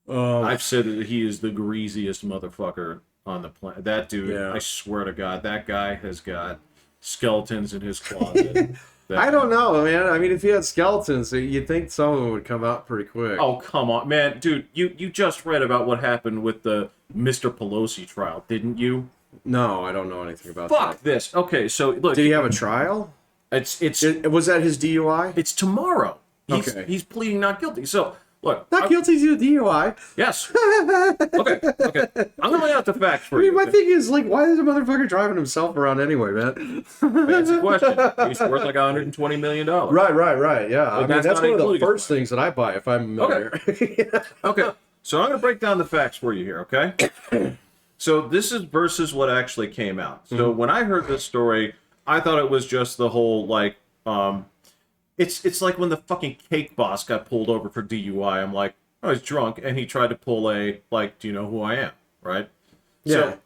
I've said that he is the greasiest motherfucker on the planet. That dude, I swear to God, that guy has got skeletons in his closet. I don't know, man. I mean, if he had skeletons, you'd think some of them would come out pretty quick. Oh, come on, man. Dude, you just read about what happened with the Mr. Pelosi trial, didn't you? No, I don't know anything about that. Fuck this. Okay, so look. Did he have a trial? Was that his DUI? It's tomorrow. He's pleading not guilty. So, look. Not guilty to a DUI. Yes. Okay. I'm going to lay out the facts for you. My thing is, like, why is a motherfucker driving himself around anyway, man? That's the question. He's worth like $120 million. Right, yeah. I mean, that's one of the first plan. things that I buy if I'm a millionaire. Okay. So I'm going to break down the facts for you here, okay? So this is versus what actually came out. So when I heard this story, I thought it was just the whole, like, it's like when the fucking cake boss got pulled over for DUI. I'm like, oh, he's drunk, and he tried to pull a, like, do you know who I am, right? Yeah. So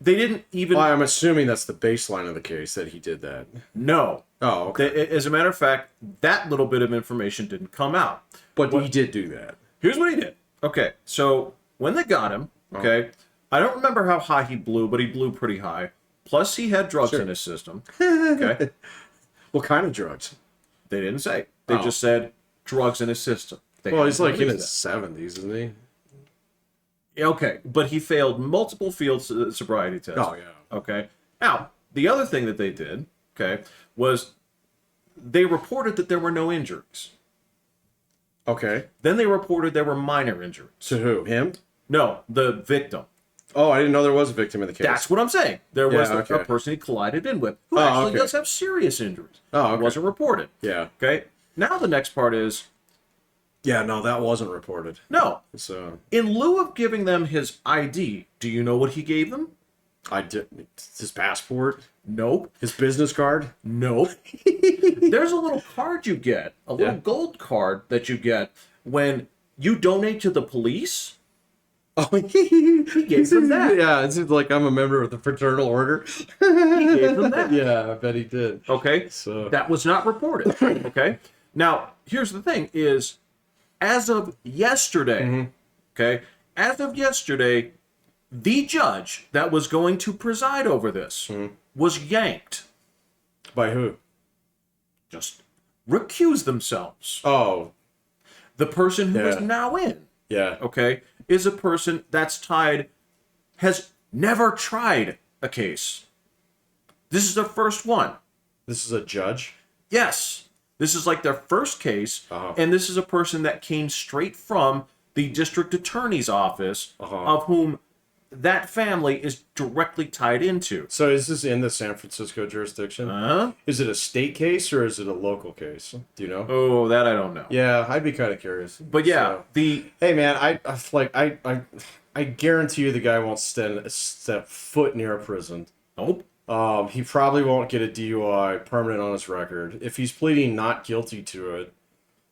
they didn't even... Well, I'm assuming that's the baseline of the case, that he did that. No. Oh, okay. As a matter of fact, that little bit of information didn't come out. But he did do that. Here's what he did. Okay, so when they got him, okay, I don't remember how high he blew, but he blew pretty high. Plus, he had drugs in his system. Okay? What kind of drugs? They didn't say. They just said drugs in his system. Well, he's like in his 70s, isn't he? Okay, but he failed multiple field sobriety tests. Oh, yeah. Okay. Now, the other thing that they did, okay, was they reported that there were no injuries. Okay. Then they reported there were minor injuries. To who? Him? No, the victim. Oh, I didn't know there was a victim in the case. That's what I'm saying. There was a person he collided in with who actually does have serious injuries. Oh, okay. It wasn't reported. Yeah. Okay. Now the next part is... Yeah, no, that wasn't reported. No. So, in lieu of giving them his ID, do you know what he gave them? His passport? Nope. His business card? Nope. There's a little card you get, a little gold card that you get when you donate to the police. Oh, he gave them that. Yeah, it's like I'm a member of the fraternal order. He gave them that. Yeah, I bet he did. Okay, so that was not reported. Okay, now here's the thing: is as of yesterday, okay, as of yesterday, the judge that was going to preside over this was yanked. By who? Just recuse themselves. Oh. The person who is Yeah. now in, Yeah. okay, is a person that's tied, has never tried a case. This is their first one. This is a judge? Yes. This is like their first case, and this is a person that came straight from the district attorney's office, of whom that family is directly tied into. So is this in the San Francisco jurisdiction? Is it a state case or is it a local case? Do you know? Oh, that I don't know. Yeah, I'd be kind of curious. But yeah, hey man, I guarantee you the guy won't step foot near a prison. Nope. He probably won't get a DUI permanent on his record if he's pleading not guilty to it.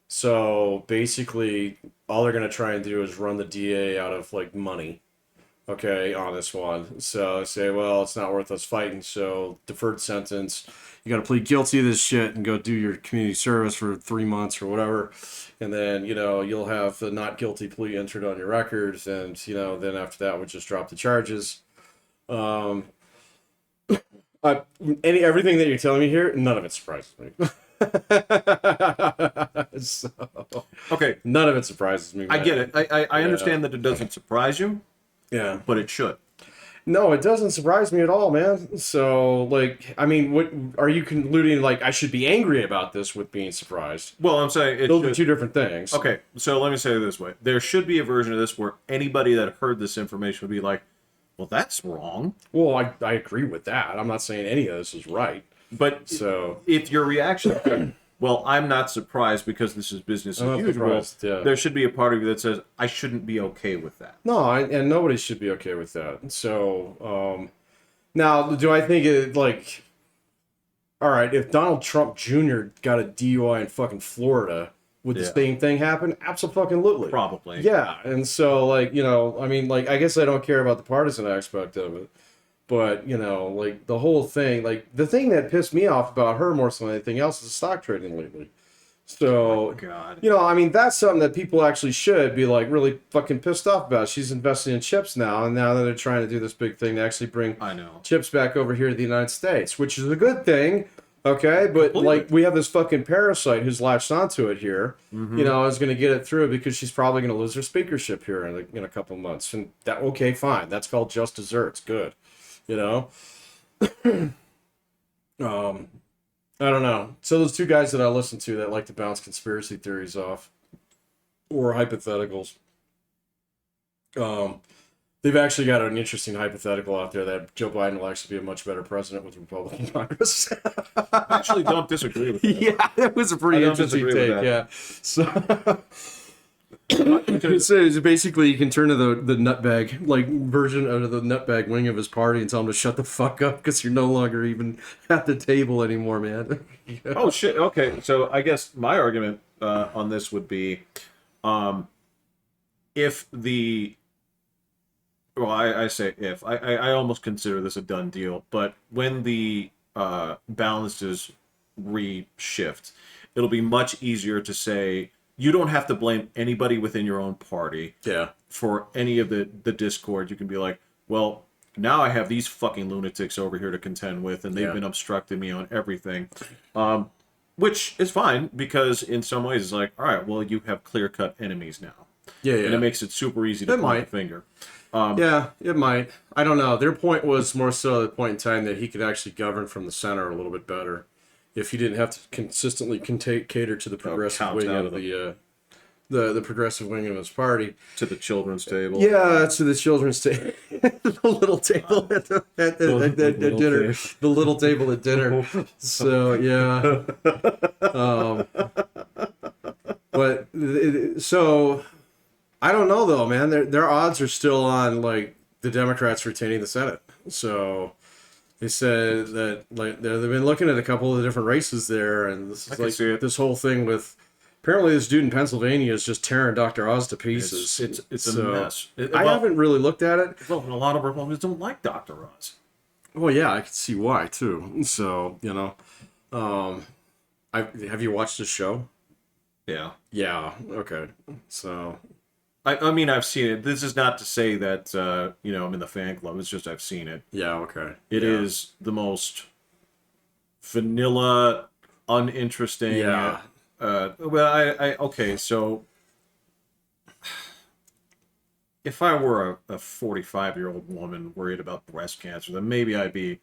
So basically, all they're gonna try and do is run the DA out of like money. Okay, on this one. So say, well, it's not worth us fighting, so deferred sentence. You got to plead guilty to this shit and go do your community service for 3 months or whatever. And then, you'll have the not guilty plea entered on your records. And, then after that, we'll just drop the charges. Everything that you're telling me here, none of it surprises me. So, okay. None of it surprises me, man. I get it. I understand that it doesn't surprise you. Yeah. But it should. No, it doesn't surprise me at all, man. So, what are you concluding? I should be angry about this with being surprised? Well, I'm saying those are two different things. Okay, so let me say it this way: there should be a version of this where anybody that heard this information would be like, "Well, that's wrong." Well, I agree with that. I'm not saying any of this is right. But if your reaction, well, I'm not surprised because this is business as usual. Yeah. There should be a part of you that says, I shouldn't be okay with that. No, and nobody should be okay with that. So, now, do I think it, all right, if Donald Trump Jr. got a DUI in fucking Florida, would the same thing happen? Absolutely. Probably. Yeah, and so, I guess I don't care about the partisan aspect of it. But, the whole thing, the thing that pissed me off about her more so than anything else is stock trading lately. So, God. That's something that people actually should be, really fucking pissed off about. She's investing in chips now, and now that they're trying to do this big thing to actually bring chips back over here to the United States, which is a good thing, okay? But, we have this fucking parasite who's latched onto it here, is going to get it through because she's probably going to lose her speakership here in a couple months. And okay, fine. That's called just desserts. Good. I don't know. So those two guys that I listen to that like to bounce conspiracy theories off or hypotheticals, they've actually got an interesting hypothetical out there that Joe Biden will actually be a much better president with Republican Congress. I actually don't disagree with that. Yeah, that was a pretty interesting take. Yeah. So basically, you can turn to the nutbag version of the nutbag wing of his party and tell him to shut the fuck up because you're no longer even at the table anymore, man. Yeah. Oh shit. Okay, so I guess my argument on this would be, if the, well, I say if I almost consider this a done deal, but when the balances reshift, it'll be much easier to say. You don't have to blame anybody within your own party for any of the discord. You can be like, well, now I have these fucking lunatics over here to contend with, and they've been obstructing me on everything. Which is fine, because in some ways it's like, all right, well, you have clear-cut enemies now. Yeah. And it makes it super easy to point the finger. Yeah, it might. I don't know. Their point was more so the point in time that he could actually govern from the center a little bit better. If he didn't have to consistently cater to the progressive wing of the progressive wing of his party, to the children's table, to the children's table, the little table at dinner, the little table at dinner. So yeah, but so I don't know though, man. Their odds are still on the Democrats retaining the Senate. So. They said that they've been looking at a couple of the different races there, and this is this whole thing with apparently this dude in Pennsylvania is just tearing Dr. Oz to pieces. It's a mess. I haven't really looked at it. Well, a lot of Republicans don't like Dr. Oz. Well, yeah, I can see why too. So have you watched the show? Yeah. Yeah. Okay. So I mean, I've seen it. This is not to say that I'm in the fan club. It's just I've seen it. Yeah, okay. It is the most vanilla, uninteresting. Yeah. Well, I okay. So if I were a 45-year-old woman worried about breast cancer, then maybe I'd be,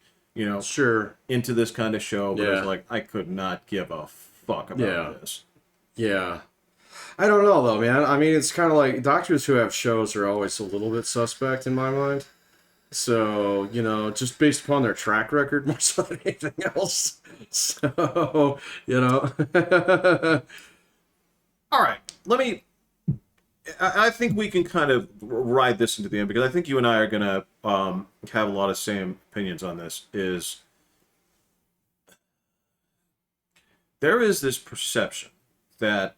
Sure. into this kind of show. But Yeah. it's like I could not give a fuck about this. Yeah. I don't know though, man. I mean, it's kind of like doctors who have shows are always a little bit suspect in my mind. So, just based upon their track record more so than anything else. So, All right, let me. I think we can kind of ride this into the end because I think you and I are gonna have a lot of same opinions on this. Is there is this perception that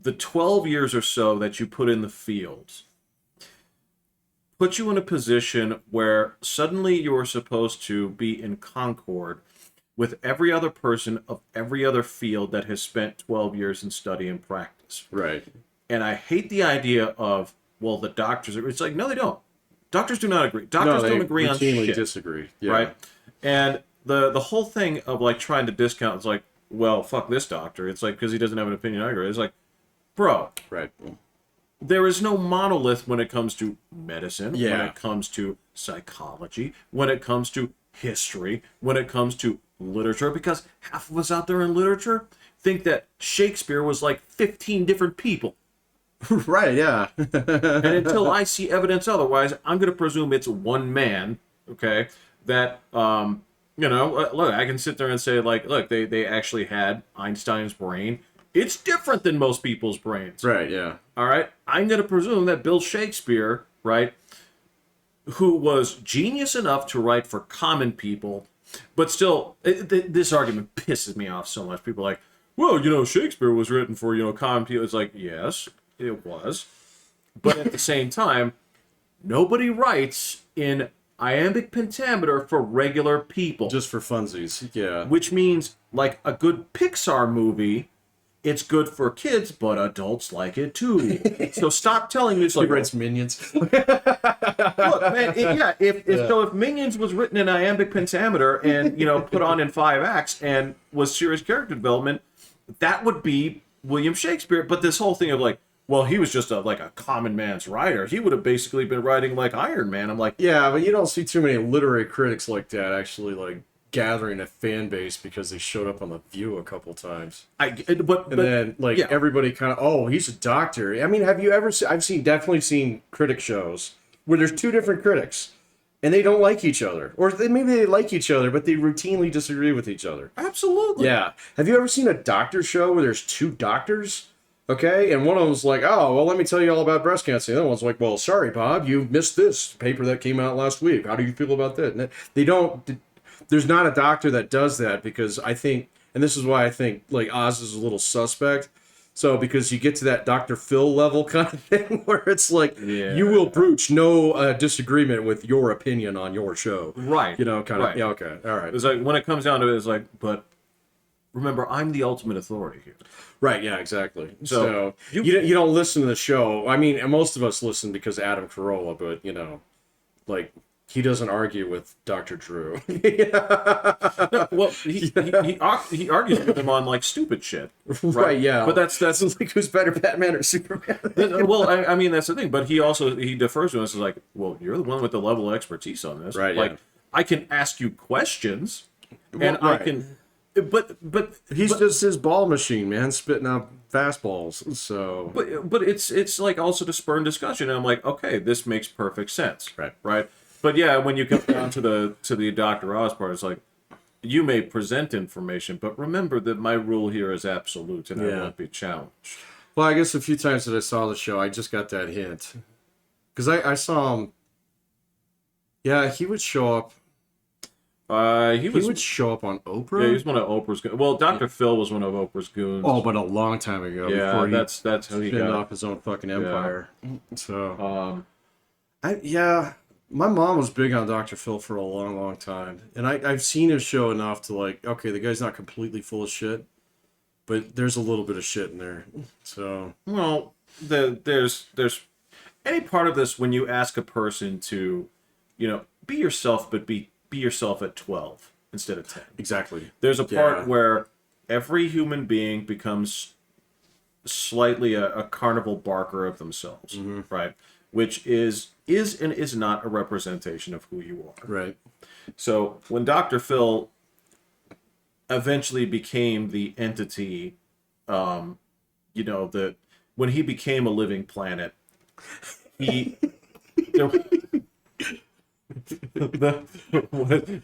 the 12 years or so that you put in the field put you in a position where suddenly you're supposed to be in concord with every other person of every other field that has spent 12 years in study and practice. right. And I hate the idea of, well, the doctors are, it's like, no, they don't. Doctors do not agree. Doctors don't agree on routinely shit. disagree. Yeah. Right? And the whole thing of like trying to discount is like, well, fuck this doctor. It's like, because he doesn't have an opinion, I agree. It's like, bro, Right. there is no monolith when it comes to medicine, when Yeah. it comes to psychology, when it comes to history, when it comes to literature, because half of us out there in literature think that Shakespeare was like 15 different people. Right, yeah. And until I see evidence otherwise, I'm going to presume it's one man, okay, that, look, I can sit there and say, like, look, they actually had Einstein's brain. It's different than most people's brains. Right, yeah. All right? I'm going to presume that Bill Shakespeare, right, who was genius enough to write for common people, but still, this argument pisses me off so much. People are like, well, Shakespeare was written for, common people. It's like, yes, it was. But at the same time, nobody writes in iambic pentameter for regular people. Just for funsies, yeah. Which means, like a good Pixar movie, it's good for kids, but adults like it too. So stop telling me it's He like, writes Minions. look, man, if Minions was written in iambic pentameter and put on in 5 acts and was serious character development, that would be William Shakespeare. But this whole thing of like, well, he was just like a common man's writer. He would have basically been writing like Iron Man. I'm like, Yeah, but you don't see too many literary critics like that actually like gathering a fan base because they showed up on The View a couple times. but Then like yeah. everybody kind of, oh, he's a doctor. I mean, have you ever I've definitely seen critic shows where there's two different critics and they don't like each other. Or maybe they like each other, but they routinely disagree with each other. Absolutely. Yeah. Have you ever seen a doctor show where there's two doctors? Okay, and one of them's like, oh, well, let me tell you all about breast cancer. The other one's like, well, sorry, Bob, you missed this paper that came out last week. How do you feel about that? And they don't, there's not a doctor that does that because I think, and this is why I think, like, Oz is a little suspect. So, because you get to that Dr. Phil level kind of thing where it's like, you will broach no disagreement with your opinion on your show. Right. Kind of, Right. yeah, okay, all right. It's like when it comes down to it, it's like, but remember, I'm the ultimate authority here. Right, yeah, exactly. So, So you don't listen to the show. I mean, most of us listen because of Adam Carolla, but like he doesn't argue with Dr. Drew. Well, he argues with him on like stupid shit. Right, yeah. But that's like who's better, Batman or Superman? well, I mean that's the thing. But he defers to us as like, well, you're the one with the level of expertise on this. Right, Like yeah. I can ask you questions, and Well, I right. can. But He's just his ball machine, man, spitting out fastballs. So but it's like also to spurn discussion, and I'm like, okay, this makes perfect sense. Right. Right. But yeah, when you come down to the Dr. Oz part, it's like you may present information, but remember that my rule here is absolute, and I Yeah. won't be challenged. well, I guess a few times that I saw the show, I just got that hint because I saw him. Yeah, he would show up. He Would show up on Oprah. Yeah, he was one of Oprah's goons. Well, Dr. Phil was one of Oprah's goons. Oh, but a long time ago. yeah, before he that's how he spinned got. off his own fucking empire. So, Um, my mom was big on Dr. Phil for a long, long time, and I've seen his show enough to like, okay, the guy's not completely full of shit, but there's a little bit of shit in there. So, well, there's any part of this when you ask a person to, be yourself, but be yourself at 12 instead of 10. Exactly. There's a part where every human being becomes slightly a carnival barker of themselves, right? Which is and is not a representation of who you are. Right. So when Dr. Phil eventually became the entity, that when he became a living planet, he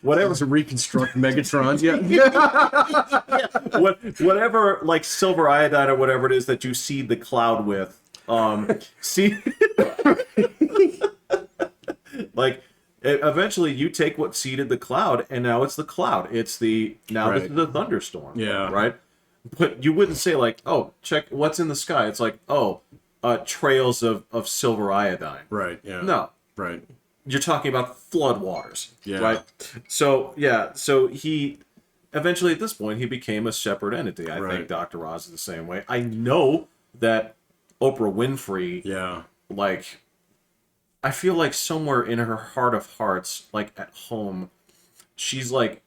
whatever To reconstruct Megatron. Yeah. whatever like silver iodine or whatever it is that you seed the cloud with, see, like eventually you take what seeded the cloud and now it's the cloud. It's this is the thunderstorm. Yeah. Right. But you wouldn't say like, oh, check what's in the sky. It's like, oh, trails of silver iodine. Right. Yeah. No. Right. You're talking about floodwaters. Yeah. Right. So he eventually at this point he became a separate entity. I think Dr. Oz is the same way. I know that Oprah Winfrey, like, I feel like somewhere in her heart of hearts, like at home, she's like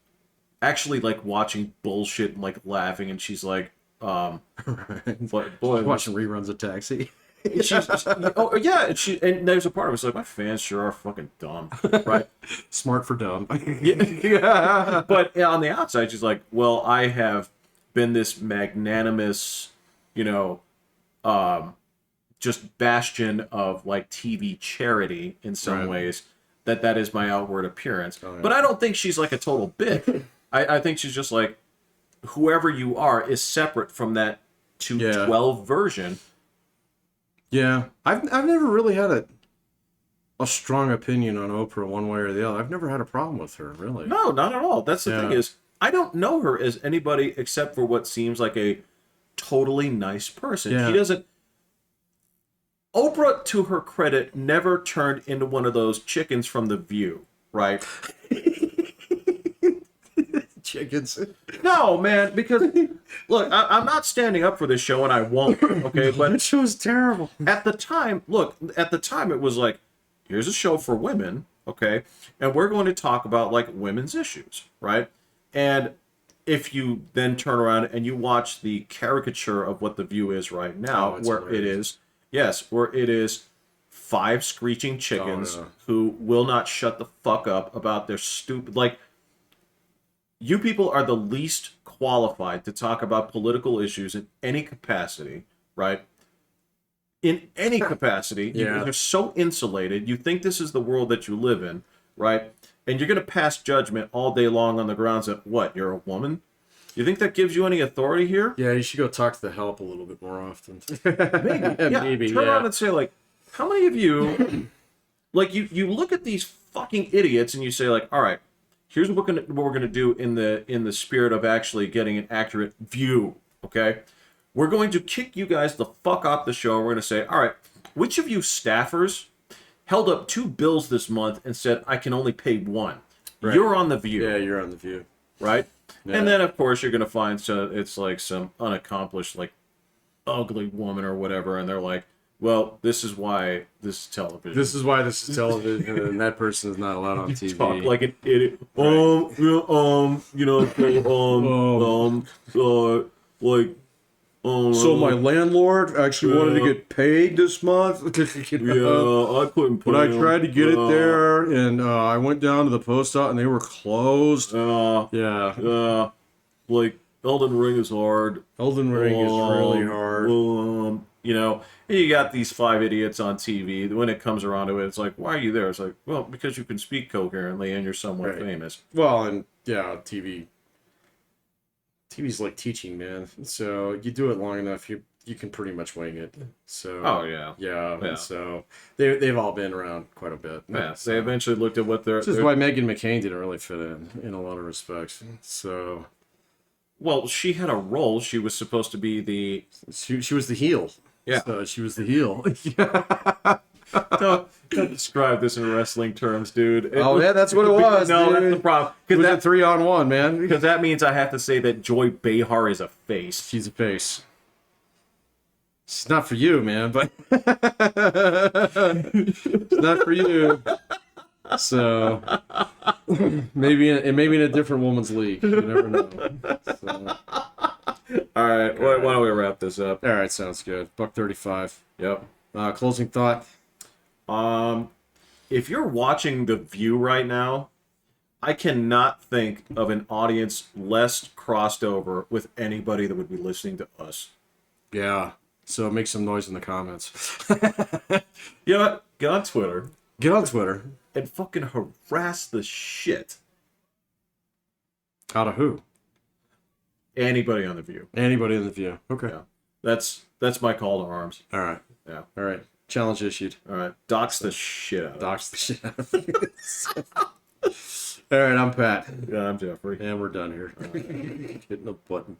actually like watching bullshit and like laughing, and she's like, but boy, Watching reruns of Taxi. and there's a part of it's like my fans sure are fucking dumb, right? Smart for dumb. Yeah. But on the outside, she's like, well, I have been this magnanimous, just bastion of like TV charity in some ways. That is my outward appearance. Oh, yeah. But I don't think she's like a total bitch. I think she's just like, whoever you are is separate from that 212 version. Yeah, I've never really had a strong opinion on Oprah one way or the other. I've never had a problem with her, really. No, not at all. That's the thing is, I don't know her as anybody except for what seems like a totally nice person. Yeah. She doesn't... Oprah, to her credit, never turned into one of those chickens from The View, right? Chickens. No, man, because look, I'm not standing up for this show, and I won't. Okay, but that show was terrible. At the time, it was like, here's a show for women, okay, and we're going to talk about like women's issues, right? And if you then turn around and you watch the caricature of what The View is right now, where it is 5 screeching chickens who will not shut the fuck up about their stupid, like, you people are the least qualified to talk about political issues in any capacity, right? In any capacity. You're so insulated. You think this is the world that you live in, right? And you're going to pass judgment all day long on the grounds that, what, you're a woman? You think that gives you any authority here? Yeah, you should go talk to the help a little bit more often. Maybe. Turn around and say, like, how many of you, like, you look at these fucking idiots and you say, like, all right, here's what we're gonna do in the spirit of actually getting an accurate view, okay? We're going to kick you guys the fuck off the show. We're going to say, all right, which of you staffers held up 2 bills this month and said, I can only pay 1? Right. You're on The View. Yeah, you're on The View. Right? Yeah. And then, of course, you're going to find it's like some unaccomplished, like, ugly woman or whatever, and they're like, well, this is why this is television. This is why this is television, and that person is not allowed on TV. Talk like an idiot. So my landlord actually wanted to get paid this month. I couldn't pay But I tried to get it there, and I went down to the post office, and they were closed. Like, Elden Ring is hard. Elden Ring is really hard. And you got these 5 idiots on TV. When it comes around to it, it's like, why are you there? It's like, well, because you can speak coherently and you're somewhat famous. Well, and TV's like teaching, man. So you do it long enough, you can pretty much wing it. So yeah. And so they've all been around quite a bit. Yeah, they eventually looked at what This is why Meghan McCain didn't really fit in a lot of respects. So, well, she had a role. She was supposed to be she was the heel. Yeah, so she was the heel. Don't describe this in wrestling terms, dude. That's what it was. No, that's the problem. It was a 3-on-1, man. Because that means I have to say that Joy Behar is a face. She's a face. It's not for you, man, but it's not for you. So maybe in a different woman's league. You never know. So, All right, why don't we wrap this up? all right, sounds good. $1.35. Yep. Closing thought. If you're watching The View right now, I cannot think of an audience less crossed over with anybody that would be listening to us. Yeah. So make some noise in the comments. You know what? Get on Twitter Get on Twitter. and fucking harass the shit Out of who? anybody on The View. Anybody in the view. Okay. Yeah. That's my call to arms. All right. Yeah. All right. Challenge issued. All right. Dox the shit out of it. Dox the shit out of it. All right, I'm Pat. Yeah, I'm Jeffrey. And we're done here. Hitting the button.